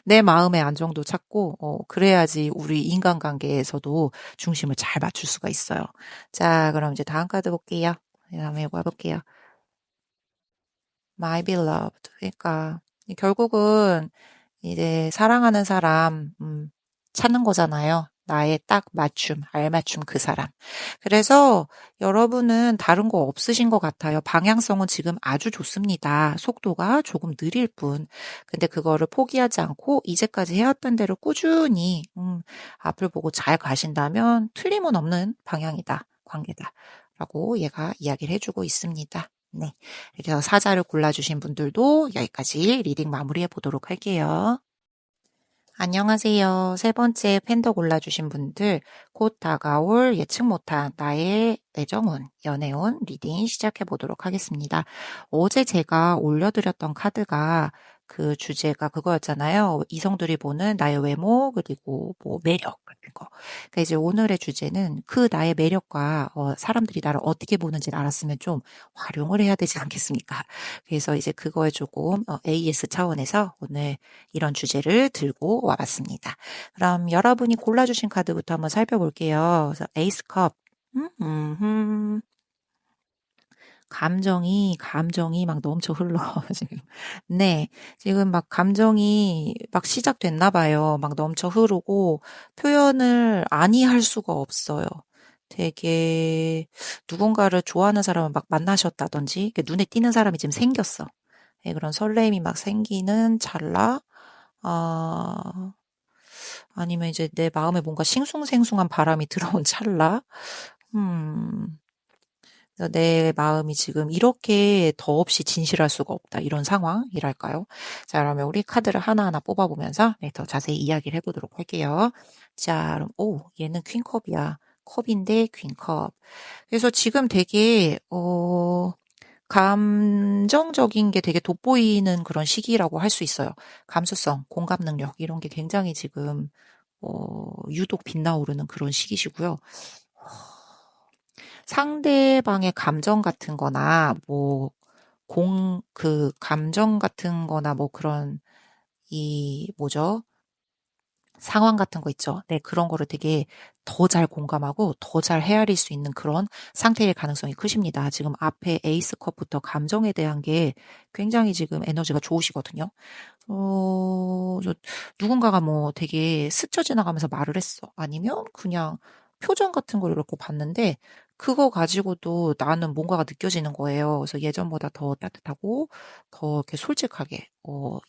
내 마음의 안정도 찾고 그래야지 우리 인간관계에서도 중심을 잘 맞출 수가 있어요. 자, 그럼 이제 다음 카드 볼게요. 다음에 이거 볼게요. My beloved. 그러니까 결국은 이제 사랑하는 사람 찾는 거잖아요. 나의 딱 맞춤, 알맞춤 그 사람. 그래서 여러분은 다른 거 없으신 것 같아요. 방향성은 지금 아주 좋습니다. 속도가 조금 느릴 뿐. 근데 그거를 포기하지 않고 이제까지 해왔던 대로 꾸준히 앞을 보고 잘 가신다면 틀림은 없는 방향이다. 관계다. 라고 얘가 이야기를 해주고 있습니다. 네. 이렇게 해서 사자를 골라주신 분들도 여기까지 리딩 마무리해 보도록 할게요. 안녕하세요. 세 번째 팬더 골라주신 분들, 곧 다가올 예측 못한 나의 애정운, 연애운 리딩 시작해 보도록 하겠습니다. 어제 제가 올려드렸던 카드가 그 주제가 그거였잖아요. 이성들이 보는 나의 외모, 그리고 뭐 매력 같은 거. 그러니까 이제 오늘의 주제는 그 나의 매력과 사람들이 나를 어떻게 보는지를 알았으면 좀 활용을 해야 되지 않겠습니까? 그래서 이제 그거에 조금 AS 차원에서 오늘 이런 주제를 들고 와봤습니다. 그럼 여러분이 골라주신 카드부터 한번 살펴볼게요. 그래서 에이스 컵. 음. 감정이 막 넘쳐 흘러, 지금. 네. 지금 막 감정이 막 시작됐나 봐요. 막 넘쳐 흐르고 표현을 아니 할 수가 없어요. 되게 누군가를 좋아하는 사람을 막 만나셨다든지 눈에 띄는 사람이 지금 생겼어. 네, 그런 설렘이 막 생기는 찰나, 아, 아니면 이제 내 마음에 뭔가 싱숭생숭한 바람이 들어온 찰나, 음, 그래서 내 마음이 지금 이렇게 더없이 진실할 수가 없다. 이런 상황이랄까요? 자, 그러면 우리 카드를 하나하나 뽑아보면서 네, 더 자세히 이야기를 해보도록 할게요. 자, 그럼, 얘는 퀸컵이야. 컵인데 퀸컵. 그래서 지금 되게, 감정적인 게 되게 돋보이는 그런 시기라고 할 수 있어요. 감수성, 공감 능력, 이런 게 굉장히 지금, 유독 빛나오르는 그런 시기시고요. 상대방의 감정 같은 거나, 감정 같은 거나, 그런, 뭐죠? 상황 같은 거 있죠. 네, 그런 거를 되게 더 잘 공감하고 더 잘 헤아릴 수 있는 그런 상태일 가능성이 크십니다. 지금 앞에 에이스 컵부터 감정에 대한 게 굉장히 지금 에너지가 좋으시거든요. 누군가가 되게 스쳐 지나가면서 말을 했어. 아니면 그냥 표정 같은 걸 이렇게 봤는데 그거 가지고도 나는 뭔가가 느껴지는 거예요. 그래서 예전보다 더 따뜻하고 더 이렇게 솔직하게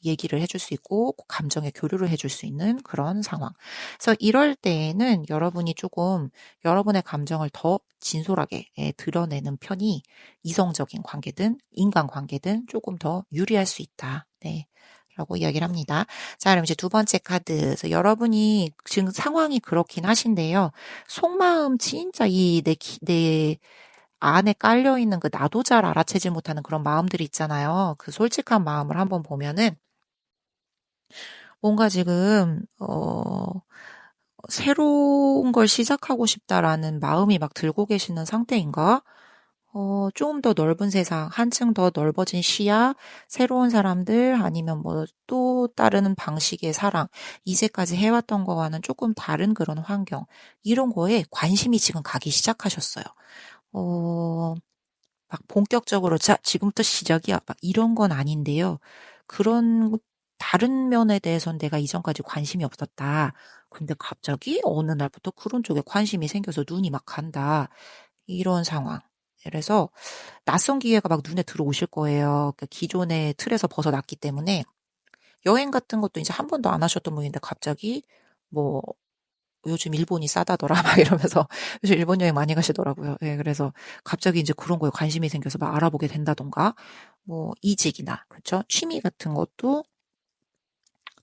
얘기를 해줄 수 있고 감정의 교류를 해줄 수 있는 그런 상황. 그래서 이럴 때에는 여러분이 조금 여러분의 감정을 더 진솔하게 드러내는 편이 이성적인 관계든 인간관계든 조금 더 유리할 수 있다. 네. 라고 이야기를 합니다. 자, 그럼 이제 두 번째 카드. 그래서 여러분이 지금 상황이 그렇긴 하신데요. 속마음 진짜 내 안에 깔려있는 그 나도 잘 알아채지 못하는 그런 마음들이 있잖아요. 그 솔직한 마음을 한번 보면은 뭔가 지금, 새로운 걸 시작하고 싶다라는 마음이 막 들고 계시는 상태인가? 좀 더 넓은 세상, 한층 더 넓어진 시야, 새로운 사람들, 아니면 뭐 또 다른 방식의 사랑, 이제까지 해왔던 거와는 조금 다른 그런 환경, 이런 거에 관심이 지금 가기 시작하셨어요. 어, 막 본격적으로, 자, 지금부터 시작이야. 막 이런 건 아닌데요. 그런 다른 면에 대해서는 내가 이전까지 관심이 없었다. 근데 갑자기 어느 날부터 그런 쪽에 관심이 생겨서 눈이 막 간다. 이런 상황. 그래서 낯선 기회가 막 눈에 들어오실 거예요. 그러니까 기존의 틀에서 벗어났기 때문에 여행 같은 것도 이제 한 번도 안 하셨던 분인데 갑자기 뭐 요즘 일본이 싸다더라 막 이러면서 요즘 일본 여행 많이 가시더라고요. 예, 그래서 갑자기 이제 그런 거에 관심이 생겨서 막 알아보게 된다던가 뭐 이직이나 그쵸? 취미 같은 것도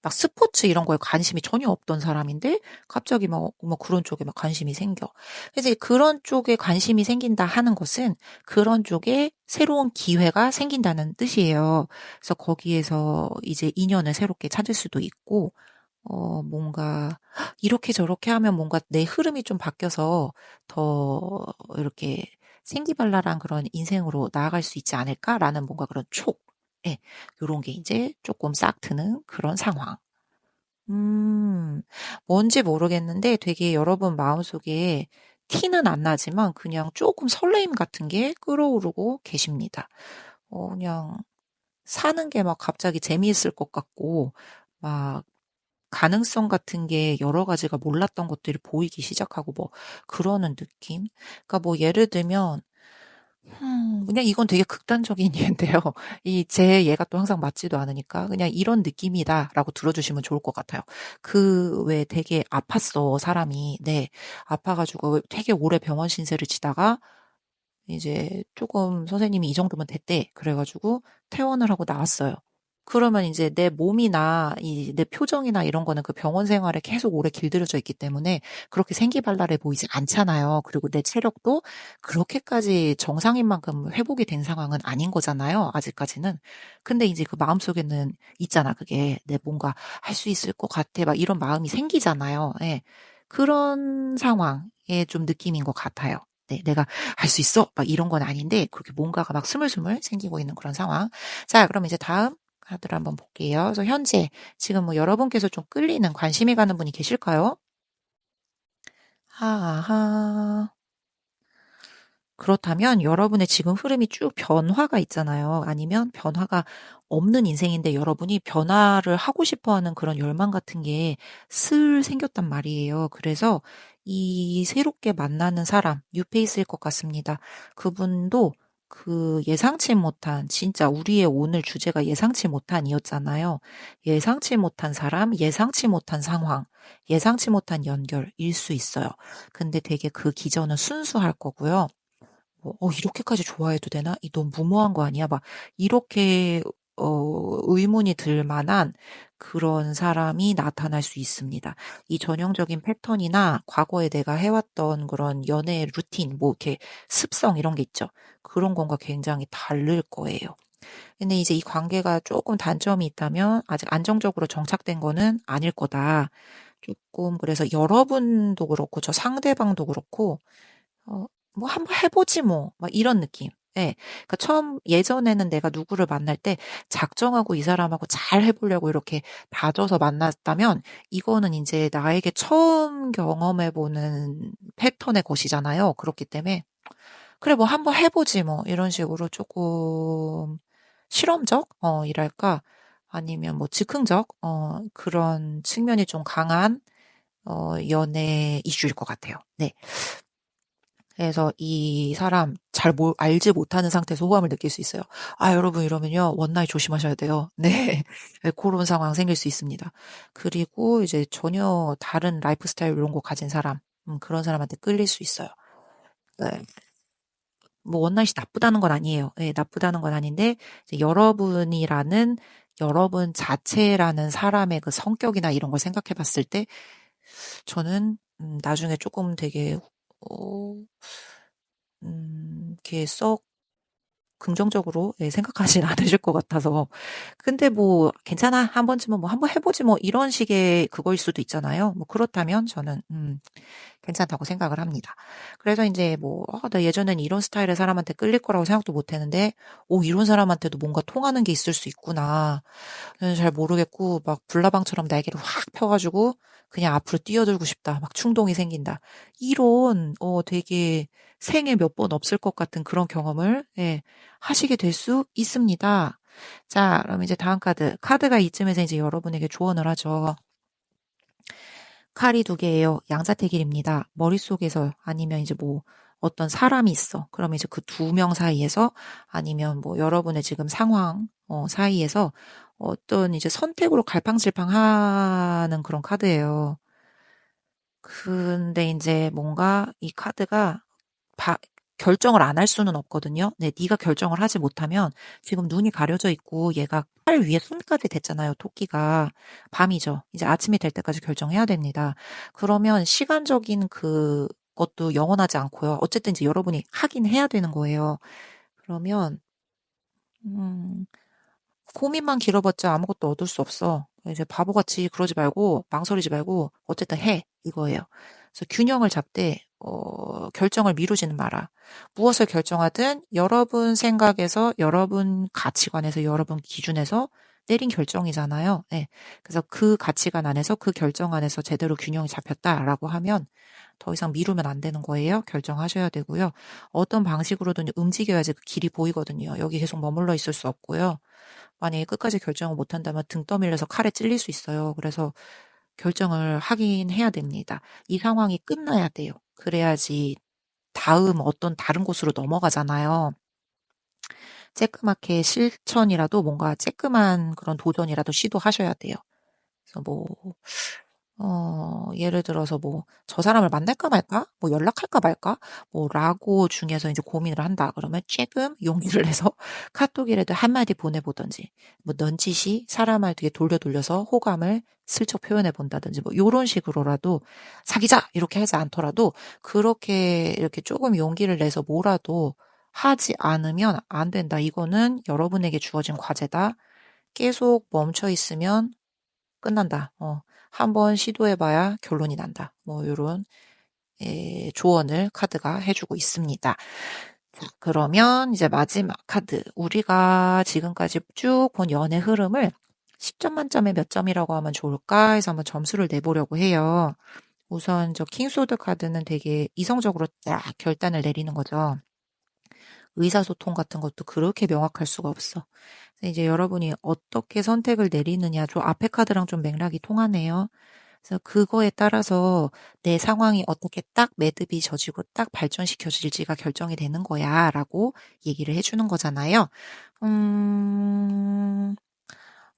막 스포츠 이런 거에 관심이 전혀 없던 사람인데 갑자기 뭐 그런 쪽에 막 관심이 생겨. 그래서 이제 그런 쪽에 관심이 생긴다 하는 것은 그런 쪽에 새로운 기회가 생긴다는 뜻이에요. 그래서 거기에서 이제 인연을 새롭게 찾을 수도 있고, 뭔가 이렇게 저렇게 하면 뭔가 내 흐름이 좀 바뀌어서 더 이렇게 생기발랄한 그런 인생으로 나아갈 수 있지 않을까라는 뭔가 그런 촉, 예, 요런 게 이제 조금 싹 트는 그런 상황. 음, 뭔지 모르겠는데 되게 여러분 마음속에 티는 안 나지만 그냥 조금 설레임 같은 게 끌어오르고 계십니다. 그냥 사는 게 막 갑자기 재미있을 것 같고, 막 가능성 같은 게 여러 가지가 몰랐던 것들이 보이기 시작하고 뭐 그러는 느낌? 그러니까 뭐 예를 들면 그냥 이건 되게 극단적인 예인데요. 이 제 예가 또 항상 맞지도 않으니까 그냥 이런 느낌이다라고 들어주시면 좋을 것 같아요. 그 왜 되게 아팠어, 사람이. 네. 아파가지고 되게 오래 병원 신세를 지다가 이제 조금 선생님이 이 정도면 됐대. 그래가지고 퇴원을 하고 나왔어요. 그러면 이제 내 몸이나 내 표정이나 이런 거는 그 병원 생활에 계속 오래 길들여져 있기 때문에 그렇게 생기발랄해 보이지 않잖아요. 그리고 내 체력도 그렇게까지 정상인 만큼 회복이 된 상황은 아닌 거잖아요. 아직까지는. 근데 이제 그 마음속에는 있잖아. 그게 내 뭔가 할 수 있을 것 같아. 막 이런 마음이 생기잖아요. 예. 그런 상황의 좀 느낌인 것 같아요. 네, 내가 할 수 있어! 막 이런 건 아닌데, 그렇게 뭔가가 막 스물스물 생기고 있는 그런 상황. 자, 그럼 이제 다음 카드를 한번 볼게요. 그래서 현재, 지금 뭐 여러분께서 좀 끌리는, 관심이 가는 분이 계실까요? 하하. 그렇다면 여러분의 지금 흐름이 쭉 변화가 있잖아요. 아니면 변화가 없는 인생인데 여러분이 변화를 하고 싶어 하는 그런 열망 같은 게 슬 생겼단 말이에요. 그래서 이 새롭게 만나는 사람, 뉴페이스일 것 같습니다. 그분도 그 예상치 못한, 진짜 우리의 오늘 주제가 예상치 못한이었잖아요. 예상치 못한 사람, 예상치 못한 상황, 예상치 못한 연결일 수 있어요. 근데 되게 그 기전은 순수할 거고요. 뭐, 이렇게까지 좋아해도 되나? 이 너무 무모한 거 아니야? 막, 이렇게, 의문이 들 만한 그런 사람이 나타날 수 있습니다. 이 전형적인 패턴이나 과거에 내가 해왔던 그런 연애 루틴, 뭐, 이렇게 습성 이런 게 있죠. 그런 건가 굉장히 다를 거예요. 근데 이제 이 관계가 조금 단점이 있다면 아직 안정적으로 정착된 거는 아닐 거다. 조금, 그래서 여러분도 그렇고, 저 상대방도 그렇고, 어, 뭐 한번 해보지 뭐. 막 이런 느낌. 예. 그러니까 처음 예전에는 내가 누구를 만날 때 작정하고 이 사람하고 잘 해보려고 이렇게 다져서 만났다면 이거는 이제 나에게 처음 경험해보는 패턴의 것이잖아요. 그렇기 때문에 그래 뭐 한번 해보지 뭐 이런 식으로 조금 실험적 이랄까 아니면 뭐 즉흥적 그런 측면이 좀 강한 연애 이슈일 것 같아요. 네. 그래서 이 사람 잘 알지 못하는 상태에서 호감을 느낄 수 있어요. 아, 여러분 이러면요. 원나잇 조심하셔야 돼요. 네. 네, 그런 상황 생길 수 있습니다. 그리고 이제 전혀 다른 라이프 스타일 이런 거 가진 사람, 그런 사람한테 끌릴 수 있어요. 네. 뭐 원나잇이 나쁘다는 건 아니에요. 네, 나쁘다는 건 아닌데 이제 여러분 자체라는 사람의 그 성격이나 이런 걸 생각해 봤을 때 저는 나중에 조금 되게 어, 이렇게 썩 긍정적으로 예, 생각하진 않으실 것 같아서. 근데 뭐 괜찮아. 한 번쯤은 뭐 한번 해보지 뭐 이런 식의 그거일 수도 있잖아요. 뭐 그렇다면 저는 괜찮다고 생각을 합니다. 그래서 이제 뭐 나 예전엔 이런 스타일의 사람한테 끌릴 거라고 생각도 못 했는데 이런 사람한테도 뭔가 통하는 게 있을 수 있구나. 저는 잘 모르겠고 막 불나방처럼 날개를 확 펴가지고 그냥 앞으로 뛰어들고 싶다. 막 충동이 생긴다. 이런 되게 생애 몇 번 없을 것 같은 그런 경험을 예, 하시게 될 수 있습니다. 자, 그럼 이제 다음 카드. 카드가 이쯤에서 이제 여러분에게 조언을 하죠. 칼이 두 개예요. 양자택일입니다. 머릿속에서 아니면 이제 뭐 어떤 사람이 있어. 그러면 이제 그 두 명 사이에서 아니면 뭐 여러분의 지금 상황 사이에서 어떤 이제 선택으로 갈팡질팡하는 그런 카드예요. 근데 이제 뭔가 이 카드가 바- 결정을 안 할 수는 없거든요. 네, 네가 결정을 하지 못하면 지금 눈이 가려져 있고 얘가 팔 위에 손까지 됐잖아요. 토끼가 밤이죠. 이제 아침이 될 때까지 결정해야 됩니다. 그러면 시간적인 그 것도 영원하지 않고요. 어쨌든 이제 여러분이 하긴 해야 되는 거예요. 그러면 음, 고민만 길어봤자 아무것도 얻을 수 없어. 이제 바보같이 그러지 말고 망설이지 말고 어쨌든 해 이거예요. 그래서 균형을 잡되 결정을 미루지는 마라. 무엇을 결정하든 여러분 생각에서 여러분 가치관에서 여러분 기준에서 내린 결정이잖아요. 네. 그래서 그 가치관 안에서 그 결정 안에서 제대로 균형이 잡혔다라고 하면 더 이상 미루면 안 되는 거예요. 결정하셔야 되고요. 어떤 방식으로든 움직여야지 그 길이 보이거든요. 여기 계속 머물러 있을 수 없고요. 만약에 끝까지 결정을 못한다면 등 떠밀려서 칼에 찔릴 수 있어요. 그래서 결정을 하긴 해야 됩니다. 이 상황이 끝나야 돼요. 그래야지 다음 어떤 다른 곳으로 넘어가잖아요. 쬐끄맣게 실천이라도 뭔가 쬐끄만 그런 도전이라도 시도하셔야 돼요. 그래서 뭐 예를 들어서 뭐, 저 사람을 만날까 말까? 뭐 연락할까 말까? 뭐, 라고 중에서 이제 고민을 한다. 그러면 조금 용기를 내서 카톡이라도 한마디 보내보던지, 뭐, 넌지시 사람을 되게 돌려서 호감을 슬쩍 표현해 본다든지, 뭐, 요런 식으로라도 사귀자! 이렇게 하지 않더라도 그렇게 이렇게 조금 용기를 내서 뭐라도 하지 않으면 안 된다. 이거는 여러분에게 주어진 과제다. 계속 멈춰 있으면 끝난다. 한번 시도해봐야 결론이 난다. 뭐, 요런, 조언을 카드가 해주고 있습니다. 자, 그러면 이제 마지막 카드. 우리가 지금까지 쭉 본 연애 흐름을 10점 만점에 몇 점이라고 하면 좋을까 해서 한번 점수를 내보려고 해요. 우선 저 킹소드 카드는 되게 이성적으로 딱 결단을 내리는 거죠. 의사소통 같은 것도 그렇게 명확할 수가 없어. 그래서 이제 여러분이 어떻게 선택을 내리느냐, 저 앞에 카드랑 좀 맥락이 통하네요. 그래서 그거에 따라서 내 상황이 어떻게 딱 매듭이 져지고 딱 발전시켜질지가 결정이 되는 거야, 라고 얘기를 해주는 거잖아요. 음,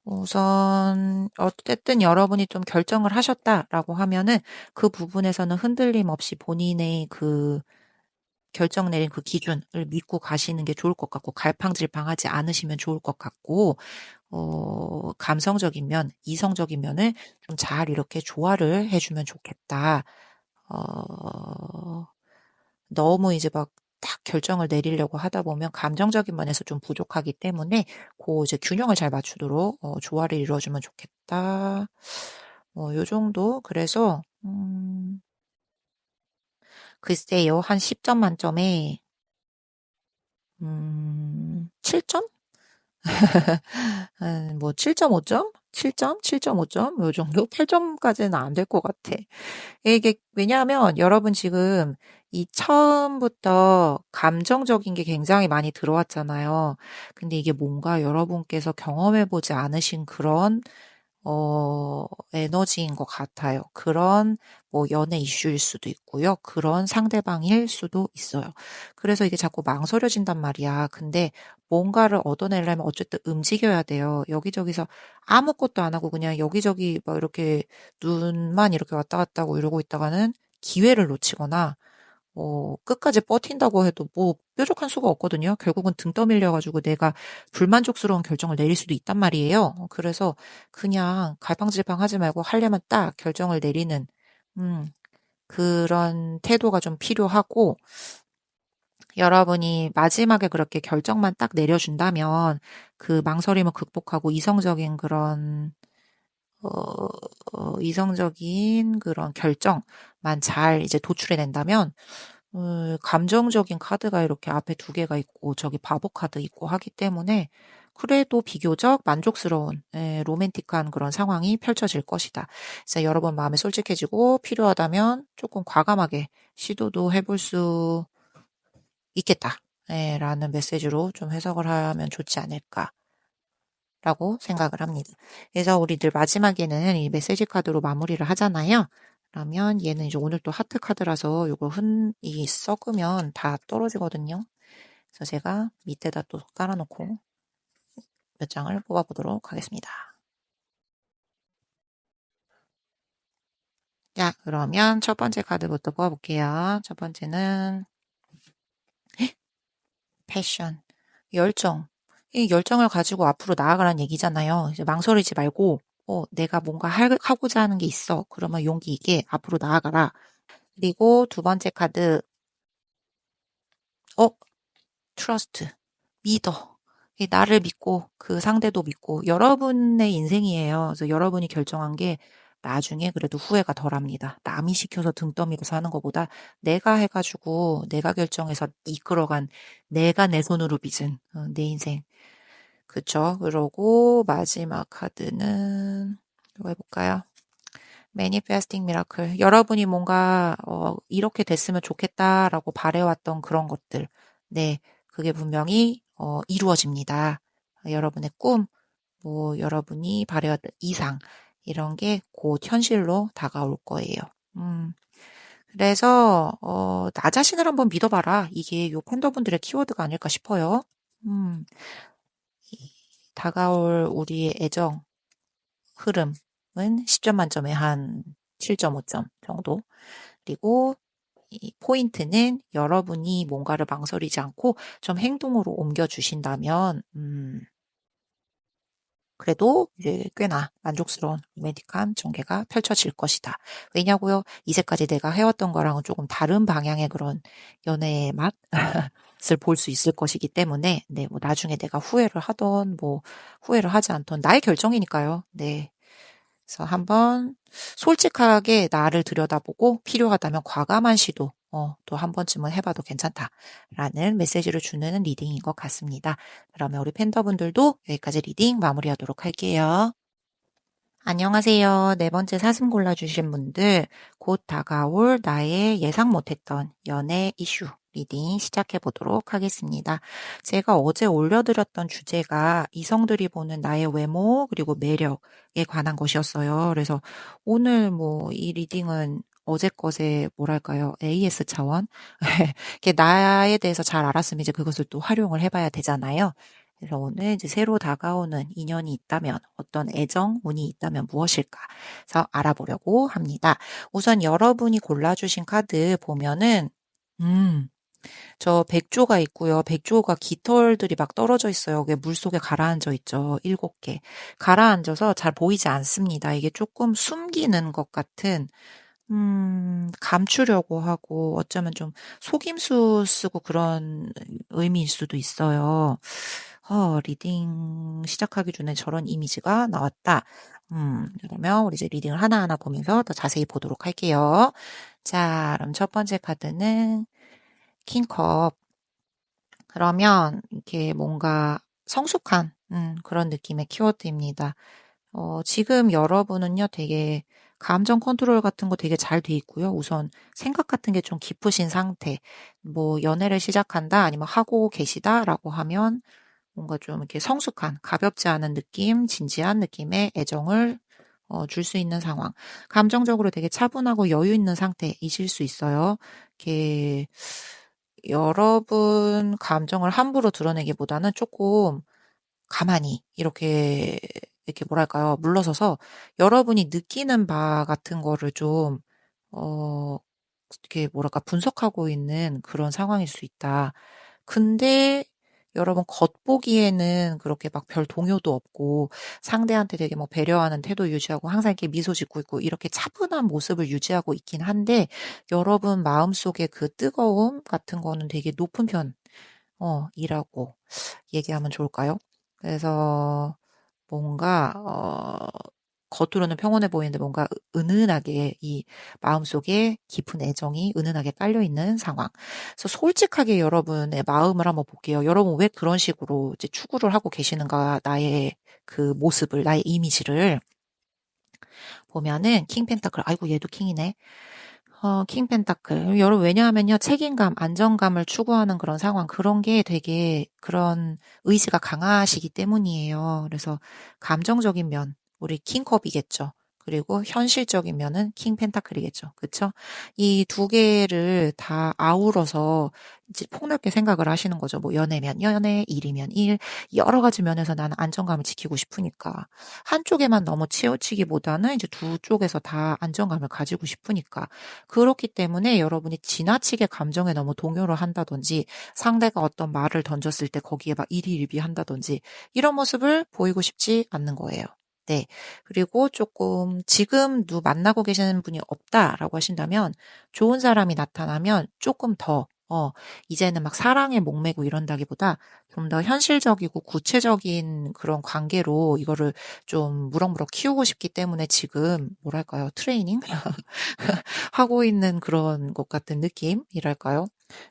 우선, 어쨌든 여러분이 좀 결정을 하셨다라고 하면은 그 부분에서는 흔들림 없이 본인의 그 결정 내린 그 기준을 믿고 가시는 게 좋을 것 같고, 갈팡질팡하지 않으시면 좋을 것 같고, 감성적인 면, 이성적인 면을 좀 잘 이렇게 조화를 해주면 좋겠다. 어, 너무 이제 막 딱 결정을 내리려고 하다 보면 감정적인 면에서 좀 부족하기 때문에 그 이제 균형을 잘 맞추도록 조화를 이루어주면 좋겠다. 요 정도. 그래서, 글쎄요, 한 10점 만점에, 7점? 뭐 7.5점? 7점? 7.5점? 요 정도? 8점까지는 안 될 것 같아. 이게 왜냐하면 여러분 지금 이 처음부터 감정적인 게 굉장히 많이 들어왔잖아요. 근데 이게 뭔가 여러분께서 경험해보지 않으신 그런 에너지인 것 같아요. 그런 뭐 연애 이슈일 수도 있고요. 그런 상대방일 수도 있어요. 그래서 이게 자꾸 망설여진단 말이야. 근데 뭔가를 얻어내려면 어쨌든 움직여야 돼요. 여기저기서 아무것도 안 하고 그냥 여기저기 막 이렇게 눈만 이렇게 왔다 갔다 하고 이러고 있다가는 기회를 놓치거나 끝까지 버틴다고 해도 뭐 뾰족한 수가 없거든요. 결국은 등 떠밀려가지고 내가 불만족스러운 결정을 내릴 수도 있단 말이에요. 그래서 그냥 갈팡질팡 하지 말고 하려면 딱 결정을 내리는, 그런 태도가 좀 필요하고, 여러분이 마지막에 그렇게 결정만 딱 내려준다면 그 망설임을 극복하고 이성적인 그런 어, 이성적인 그런 결정만 잘 이제 도출해낸다면 감정적인 카드가 이렇게 앞에 두 개가 있고 저기 바보 카드 있고 하기 때문에 그래도 비교적 만족스러운 로맨틱한 그런 상황이 펼쳐질 것이다. 그래서 여러분 마음에 솔직해지고 필요하다면 조금 과감하게 시도도 해볼 수 있겠다. 라는 메시지로 좀 해석을 하면 좋지 않을까. 라고 생각을 합니다. 그래서 우리들 마지막에는 이 메시지 카드로 마무리를 하잖아요. 그러면 얘는 이제 오늘 또 하트 카드라서 요거 이 썩으면 다 떨어지거든요. 그래서 제가 밑에다 또 깔아놓고 몇 장을 뽑아보도록 하겠습니다. 자, 그러면 첫 번째 카드부터 뽑아볼게요. 첫 번째는 패션, 열정. 이 열정을 가지고 앞으로 나아가라는 얘기잖아요. 이제 망설이지 말고, 내가 뭔가 하고자 하는 게 있어. 그러면 용기 있게 앞으로 나아가라. 그리고 두 번째 카드, 어, 트러스트. 믿어. 나를 믿고 그 상대도 믿고 여러분의 인생이에요. 그래서 여러분이 결정한 게 나중에 그래도 후회가 덜합니다. 남이 시켜서 등 떠밀어서 하는 것보다 내가 해가지고 내가 결정해서 이끌어간 내가 내 손으로 빚은 내 인생. 그쵸? 그러고 마지막 카드는 이거 해볼까요? 매니페스팅 미라클. 여러분이 뭔가 이렇게 됐으면 좋겠다라고 바래왔던 그런 것들. 네, 그게 분명히 이루어집니다. 여러분의 꿈, 뭐 여러분이 바래왔던 이상 이런 게 곧 현실로 다가올 거예요. 음, 그래서 나 자신을 한번 믿어봐라. 이게 요 팬더분들의 키워드가 아닐까 싶어요. 음, 다가올 우리의 애정 흐름은 10점 만점에 한 7.5점 정도. 그리고 이 포인트는 여러분이 뭔가를 망설이지 않고 좀 행동으로 옮겨주신다면, 그래도 이제 꽤나 만족스러운 로맨틱한 전개가 펼쳐질 것이다. 왜냐고요? 이제까지 내가 해왔던 거랑은 조금 다른 방향의 그런 연애의 맛을 볼 수 있을 것이기 때문에, 네, 뭐 나중에 내가 후회를 하던, 뭐 후회를 하지 않던 나의 결정이니까요. 네. 그래서 한번 솔직하게 나를 들여다보고 필요하다면 과감한 시도 또 한 번쯤은 해봐도 괜찮다라는 메시지를 주는 리딩인 것 같습니다. 그러면 우리 팬더분들도 여기까지 리딩 마무리하도록 할게요. 안녕하세요. 네 번째 사슴 골라주신 분들, 곧 다가올 나의 예상 못했던 연애 이슈 리딩 시작해 보도록 하겠습니다. 제가 어제 올려드렸던 주제가 이성들이 보는 나의 외모 그리고 매력에 관한 것이었어요. 그래서 오늘 뭐 이 리딩은 어제 것의 뭐랄까요? AS 차원? 이렇게 나에 대해서 잘 알았으면 이제 그것을 또 활용을 해봐야 되잖아요. 그래서 오늘 이제 새로 다가오는 인연이 있다면 어떤 애정, 운이 있다면 무엇일까? 그래서 알아보려고 합니다. 우선 여러분이 골라주신 카드 보면은 음, 저 백조가 있고요. 백조가 깃털들이 막 떨어져 있어요. 그게 물속에 가라앉아 있죠. 7개. 가라앉아서 잘 보이지 않습니다. 이게 조금 숨기는 것 같은 감추려고 하고 어쩌면 좀 속임수 쓰고 그런 의미일 수도 있어요. 리딩 시작하기 전에 저런 이미지가 나왔다. 그러면 우리 이제 리딩을 하나하나 보면서 더 자세히 보도록 할게요. 자, 그럼 첫 번째 카드는 킹컵. 그러면 이렇게 뭔가 성숙한 그런 느낌의 키워드입니다. 지금 여러분은요, 되게 감정 컨트롤 같은 거 되게 잘 돼 있고요. 우선 생각 같은 게 좀 깊으신 상태. 뭐, 연애를 시작한다, 아니면 하고 계시다라고 하면 뭔가 좀 이렇게 성숙한, 가볍지 않은 느낌, 진지한 느낌의 애정을 줄 수 있는 상황. 감정적으로 되게 차분하고 여유 있는 상태이실 수 있어요. 이렇게 여러분 감정을 함부로 드러내기보다는 조금 가만히 이렇게 뭐랄까요? 물러서서 여러분이 느끼는 바 같은 거를 좀, 어, 이렇게 뭐랄까, 분석하고 있는 그런 상황일 수 있다. 근데 여러분 겉보기에는 그렇게 막 별 동요도 없고 상대한테 되게 뭐 배려하는 태도 유지하고 항상 이렇게 미소 짓고 있고 이렇게 차분한 모습을 유지하고 있긴 한데 여러분 마음속에 그 뜨거움 같은 거는 되게 높은 이라고 얘기하면 좋을까요? 그래서 뭔가 겉으로는 평온해 보이는데 뭔가 은은하게 이 마음속에 깊은 애정이 은은하게 깔려 있는 상황. 그래서 솔직하게 여러분의 마음을 한번 볼게요. 여러분 왜 그런 식으로 이제 추구를 하고 계시는가 나의 그 모습을 나의 이미지를 보면은 킹 펜타클 아이고 얘도 킹이네. 킹 펜타클. 여러분, 왜냐하면요, 책임감, 안정감을 추구하는 그런 상황, 그런 게 되게 그런 의지가 강하시기 때문이에요. 그래서 감정적인 면, 우리 킹컵이겠죠. 그리고 현실적인 면은 킹 펜타클이겠죠. 그쵸? 이 두 개를 다 아우러서 이제 폭넓게 생각을 하시는 거죠. 뭐 연애면 연애, 일이면 일, 여러 가지 면에서 나는 안정감을 지키고 싶으니까. 한쪽에만 너무 치우치기보다는 이제 두 쪽에서 다 안정감을 가지고 싶으니까. 그렇기 때문에 여러분이 지나치게 감정에 너무 동요를 한다든지 상대가 어떤 말을 던졌을 때 거기에 막 일희일비한다든지 이런 모습을 보이고 싶지 않는 거예요. 네. 그리고 조금 지금 만나고 계시는 분이 없다라고 하신다면 좋은 사람이 나타나면 조금 더 이제는 막 사랑에 목매고 이런다기보다 좀 더 현실적이고 구체적인 그런 관계로 이거를 좀 무럭무럭 키우고 싶기 때문에 지금 뭐랄까요? 트레이닝? 하고 있는 그런 것 같은 느낌이랄까요?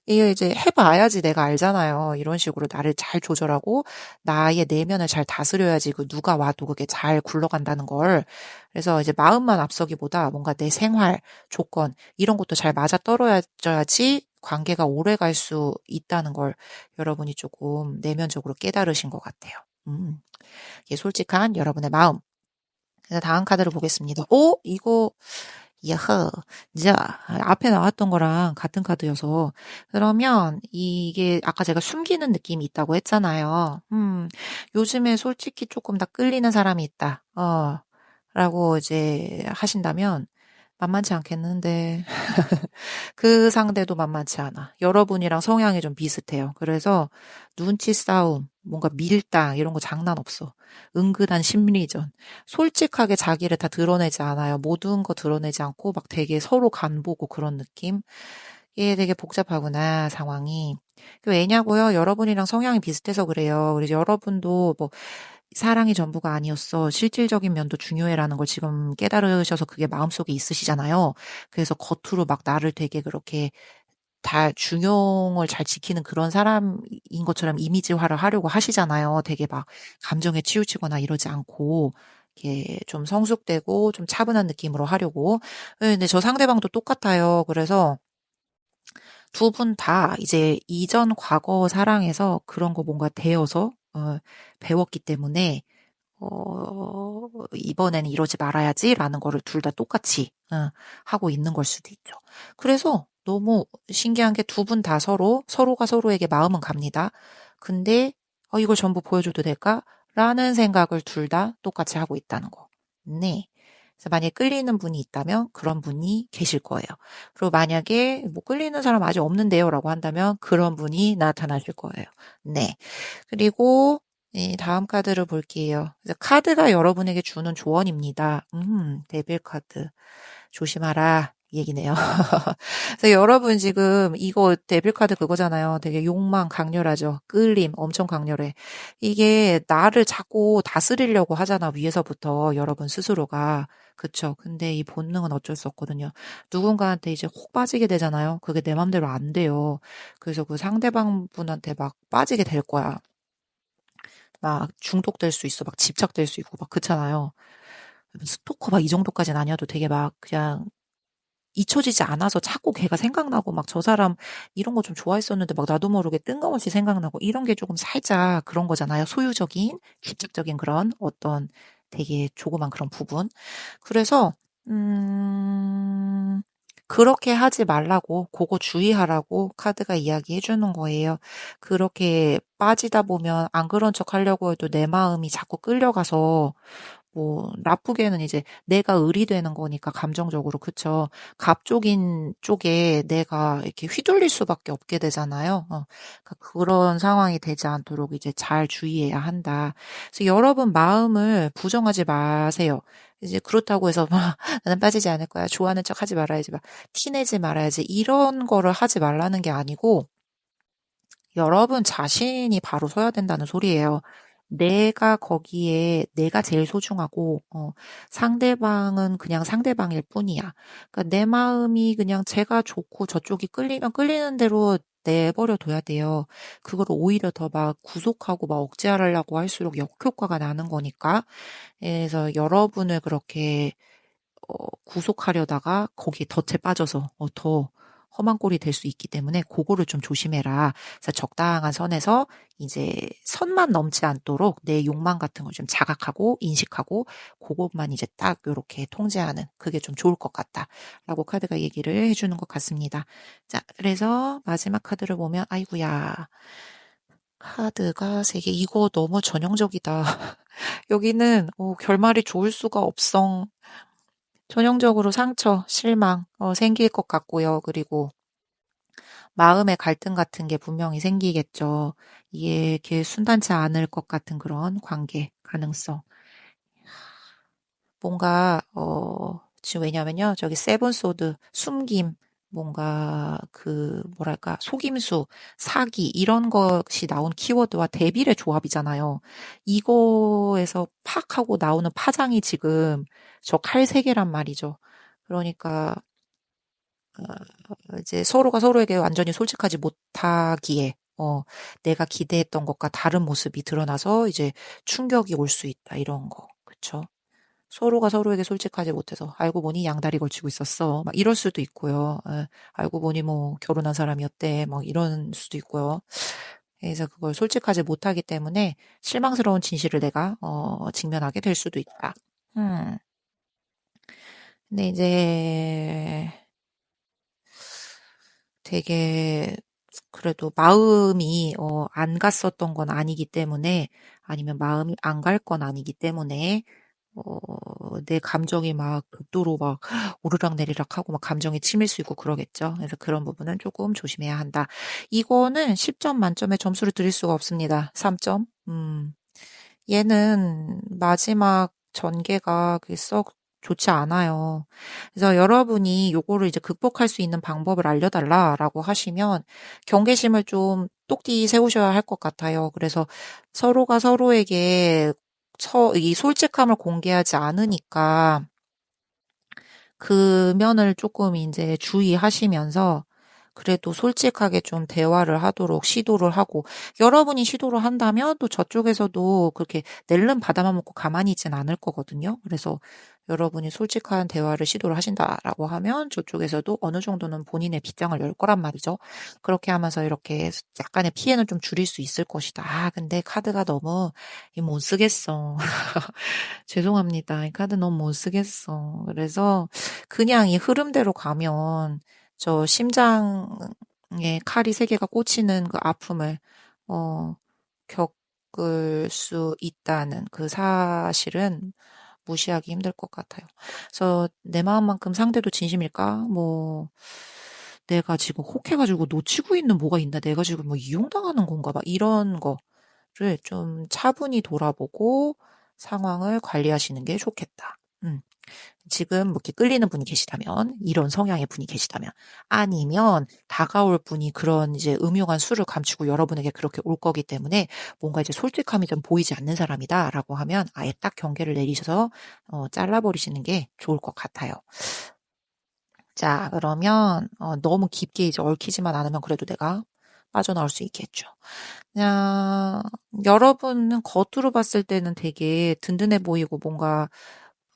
이게 이제 해봐야지 내가 알잖아요. 이런 식으로 나를 잘 조절하고 나의 내면을 잘 다스려야지 그 누가 와도 그게 잘 굴러간다는 걸. 그래서 이제 마음만 앞서기보다 뭔가 내 생활, 조건, 이런 것도 잘 맞아 떨어져야지 관계가 오래 갈 수 있다는 걸 여러분이 조금 내면적으로 깨달으신 것 같아요. 이게 솔직한 여러분의 마음. 그래서 다음 카드를 보겠습니다. 이거 야허. 자, 앞에 나왔던 거랑 같은 카드여서. 그러면 이게 아까 제가 숨기는 느낌이 있다고 했잖아요. 요즘에 솔직히 조금 다 끌리는 사람이 있다. 라고 이제 하신다면 만만치 않겠는데. 그 상대도 만만치 않아. 여러분이랑 성향이 좀 비슷해요. 그래서 눈치 싸움, 뭔가 밀당 이런 거 장난 없어. 은근한 심리전. 솔직하게 자기를 다 드러내지 않아요. 모든 거 드러내지 않고 막 되게 서로 간보고 그런 느낌. 이게 되게 복잡하구나, 상황이. 왜냐고요? 여러분이랑 성향이 비슷해서 그래요. 그래서 여러분도 뭐 사랑이 전부가 아니었어. 실질적인 면도 중요해라는 걸 지금 깨달으셔서 그게 마음속에 있으시잖아요. 그래서 겉으로 막 나를 되게 그렇게 다 중용을 잘 지키는 그런 사람인 것처럼 이미지화를 하려고 하시잖아요. 되게 막 감정에 치우치거나 이러지 않고 이렇게 좀 성숙되고 좀 차분한 느낌으로 하려고. 예, 근데 저 상대방도 똑같아요. 그래서 두 분 다 이제 이전 과거 사랑에서 그런 거 뭔가 되어서 배웠기 때문에 이번에는 이러지 말아야지라는 거를 둘 다 똑같이 하고 있는 걸 수도 있죠. 그래서 너무 신기한 게 두 분 다 서로가 서로에게 마음은 갑니다. 근데 이걸 전부 보여줘도 될까? 라는 생각을 둘 다 똑같이 하고 있다는 거. 네. 그래서 만약에 끌리는 분이 있다면 그런 분이 계실 거예요. 그리고 만약에 뭐 끌리는 사람 아직 없는데요 라고 한다면 그런 분이 나타나실 거예요. 네. 그리고 네, 다음 카드를 볼게요. 그래서 카드가 여러분에게 주는 조언입니다. 데빌 카드. 조심하라. 이 얘기네요. 그래서 여러분 지금 이거 데빌 카드 그거잖아요. 되게 욕망 강렬하죠. 끌림 엄청 강렬해. 이게 나를 자꾸 다스리려고 하잖아. 위에서부터 여러분 스스로가. 그쵸. 근데 이 본능은 어쩔 수 없거든요. 누군가한테 이제 혹 빠지게 되잖아요. 그게 내 맘대로 안 돼요. 그래서 그 상대방 분한테 막 빠지게 될 거야. 막 중독될 수 있어. 막 집착될 수 있고 막 그렇잖아요. 스토커 막 이 정도까지는 아니어도 되게 막 그냥 잊혀지지 않아서 자꾸 걔가 생각나고 막 저 사람 이런 거 좀 좋아했었는데 막 나도 모르게 뜬금없이 생각나고 이런 게 조금 살짝 그런 거잖아요. 소유적인, 집착적인 그런 어떤 되게 조그만 그런 부분. 그래서 그렇게 하지 말라고, 그거 주의하라고 카드가 이야기해 주는 거예요. 그렇게 빠지다 보면 안 그런 척 하려고 해도 내 마음이 자꾸 끌려가서 뭐 나쁘게는 이제 내가 을이 되는 거니까 감정적으로 그쵸. 갑쪽인 쪽에 내가 이렇게 휘둘릴 수밖에 없게 되잖아요. 그러니까 그런 상황이 되지 않도록 이제 잘 주의해야 한다. 그래서 여러분 마음을 부정하지 마세요. 이제 그렇다고 해서 막 나는 빠지지 않을 거야. 좋아하는 척 하지 말아야지. 막 티내지 말아야지. 이런 거를 하지 말라는 게 아니고 여러분 자신이 바로 서야 된다는 소리예요. 내가 거기에 내가 제일 소중하고 상대방은 그냥 상대방일 뿐이야. 그러니까 내 마음이 그냥 제가 좋고 저쪽이 끌리면 끌리는 대로 내버려 둬야 돼요. 그걸 오히려 더 막 구속하고 막 억제하려고 할수록 역효과가 나는 거니까. 그래서 여러분을 그렇게 구속하려다가 거기에 덫에 빠져서 더 험한 꼴이 될 수 있기 때문에 그거를 좀 조심해라. 그래서 적당한 선에서 이제 선만 넘지 않도록 내 욕망 같은 걸 좀 자각하고 인식하고 그것만 이제 딱 요렇게 통제하는 그게 좀 좋을 것 같다라고 카드가 얘기를 해주는 것 같습니다. 자, 그래서 마지막 카드를 보면 아이고야. 카드가 3개. 이거 너무 전형적이다. 여기는 결말이 좋을 수가 없어. 전형적으로 상처, 실망 생길 것 같고요. 그리고 마음의 갈등 같은 게 분명히 생기겠죠. 이게 이렇게 순탄치 않을 것 같은 그런 관계 가능성. 뭔가 지금 왜냐면요. 저기 세븐 소드 숨김 뭔가 그 뭐랄까 속임수, 사기 이런 것이 나온 키워드와 대빌의 조합이잖아요. 이거에서 팍 하고 나오는 파장이 지금 저 칼 세 개란 말이죠. 그러니까 이제 서로가 서로에게 완전히 솔직하지 못하기에, 내가 기대했던 것과 다른 모습이 드러나서 이제 충격이 올 수 있다, 이런 거. 그쵸? 서로가 서로에게 솔직하지 못해서, 알고 보니 양다리 걸치고 있었어. 막 이럴 수도 있고요. 알고 보니 뭐 결혼한 사람이었대. 막 이런 수도 있고요. 그래서 그걸 솔직하지 못하기 때문에 실망스러운 진실을 내가, 직면하게 될 수도 있다. 음. 근데 이제 되게 그래도 마음이 안 갔었던 건 아니기 때문에 아니면 마음이 안 갈 건 아니기 때문에 내 감정이 막 극도로 막 오르락내리락 하고 막 감정이 치밀 수 있고 그러겠죠. 그래서 그런 부분은 조금 조심해야 한다. 이거는 10점 만점에 점수를 드릴 수가 없습니다. 3점. 얘는 마지막 전개가 그썩 좋지 않아요. 그래서 여러분이 요거를 이제 극복할 수 있는 방법을 알려달라라고 하시면 경계심을 좀 똑띠 세우셔야 할 것 같아요. 그래서 서로가 서로에게 이 솔직함을 공개하지 않으니까 그 면을 조금 이제 주의하시면서 그래도 솔직하게 좀 대화를 하도록 시도를 하고 여러분이 시도를 한다면 또 저쪽에서도 그렇게 낼름 받아만 먹고 가만히 있진 않을 거거든요. 그래서 여러분이 솔직한 대화를 시도를 하신다라고 하면 저쪽에서도 어느 정도는 본인의 빗장을 열 거란 말이죠. 그렇게 하면서 이렇게 약간의 피해는 좀 줄일 수 있을 것이다. 근데 카드가 너무 못 쓰겠어. 죄송합니다. 이 카드 너무 못 쓰겠어. 그래서 그냥 이 흐름대로 가면 저 심장에 칼이 3개가 꽂히는 그 아픔을 어, 겪을 수 있다는 그 사실은 무시하기 힘들 것 같아요. 그래서 내 마음만큼 상대도 진심일까? 뭐 내가 지금 혹해가지고 놓치고 있는 뭐가 있나? 내가 지금 뭐 이용당하는 건가? 막 이런 거를 좀 차분히 돌아보고 상황을 관리하시는 게 좋겠다. 지금 뭐 이렇게 끌리는 분이 계시다면, 이런 성향의 분이 계시다면, 아니면 다가올 분이 그런 이제 음흉한 술을 감추고 여러분에게 그렇게 올 거기 때문에 뭔가 이제 솔직함이 좀 보이지 않는 사람이다라고 하면 아예 딱 경계를 내리셔서 잘라버리시는 게 좋을 것 같아요. 자, 그러면 너무 깊게 이제 얽히지만 않으면 그래도 내가 빠져나올 수 있겠죠. 그냥 여러분은 겉으로 봤을 때는 되게 든든해 보이고 뭔가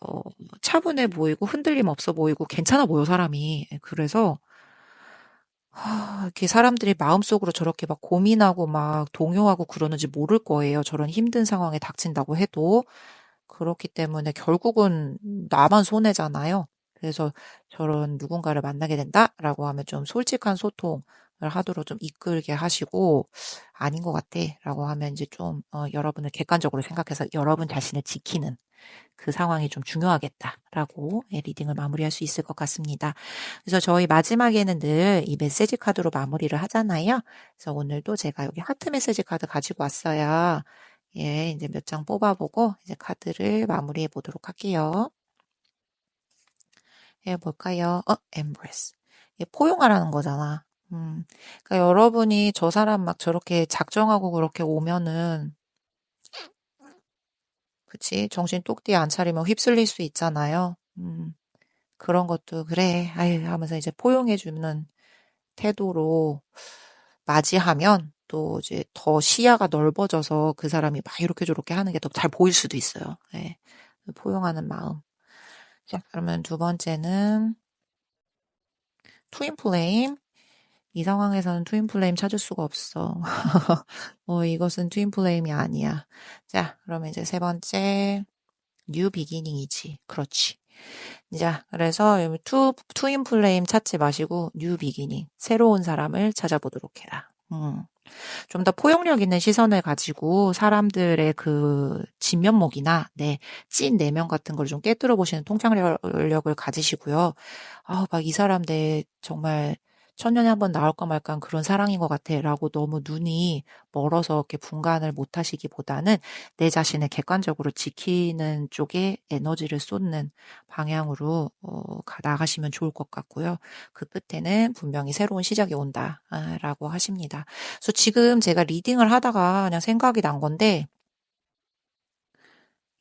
어, 차분해 보이고 흔들림 없어 보이고 괜찮아 보여 사람이. 그래서 이렇게 사람들이 마음속으로 저렇게 막 고민하고 막 동요하고 그러는지 모를 거예요. 저런 힘든 상황에 닥친다고 해도. 그렇기 때문에 결국은 나만 손해잖아요. 그래서 저런 누군가를 만나게 된다라고 하면 좀 솔직한 소통, 하도록 좀 이끌게 하시고, 아닌 것 같아 라고 하면 이제 좀 여러분을 객관적으로 생각해서 여러분 자신을 지키는 그 상황이 좀 중요하겠다라고 리딩을 마무리할 수 있을 것 같습니다. 그래서 저희 마지막에는 늘 이 메시지 카드로 마무리를 하잖아요. 그래서 오늘도 제가 여기 하트 메시지 카드 가지고 왔어요. 예, 이제 몇 장 뽑아보고 이제 카드를 마무리해 보도록 할게요. 예, 뭘까요? embrace. 예, 포용하라는 거잖아. 그러니까 여러분이 저 사람 막 저렇게 작정하고 그렇게 오면은, 그치? 정신 똑띠 안 차리면 휩쓸릴 수 있잖아요. 그런 것도, 그래, 아유, 하면서 이제 포용해주는 태도로 맞이하면 또 이제 더 시야가 넓어져서 그 사람이 막 이렇게 저렇게 하는 게 더 잘 보일 수도 있어요. 예. 포용하는 마음. 자, 그러면 두 번째는 트윈 플레임. 이 상황에서는 트윈 플레임 찾을 수가 없어. 이것은 트윈 플레임이 아니야. 자, 그러면 이제 세 번째, 뉴 비기닝이지. 그렇지. 자, 그래서 투인 플레임 찾지 마시고 뉴 비기닝, 새로운 사람을 찾아보도록 해라. 좀 더 포용력 있는 시선을 가지고 사람들의 그 진면목이나 찐 내면 같은 걸 좀 깨뜨려 보시는 통찰력을 가지시고요. 막 이 사람 내 정말 천년에 한 번 나올까 말까 그런 사랑인 것 같아 라고 너무 눈이 멀어서 이렇게 분간을 못 하시기보다는 내 자신을 객관적으로 지키는 쪽에 에너지를 쏟는 방향으로 나가시면 좋을 것 같고요. 그 끝에는 분명히 새로운 시작이 온다라고 하십니다. 그래서 지금 제가 리딩을 하다가 그냥 생각이 난 건데,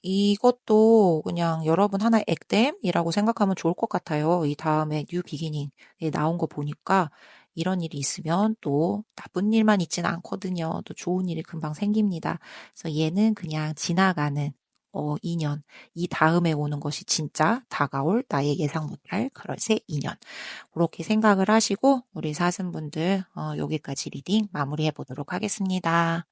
이것도 그냥 여러분 하나의 액땜이라고 생각하면 좋을 것 같아요. 이 다음에 뉴 비기닝에 나온 거 보니까 이런 일이 있으면 또 나쁜 일만 있진 않거든요. 또 좋은 일이 금방 생깁니다. 그래서 얘는 그냥 지나가는 인연. 이 다음에 오는 것이 진짜 다가올 나의 예상 못할 그런 새 인연. 그렇게 생각을 하시고 우리 사슴분들 여기까지 리딩 마무리해 보도록 하겠습니다.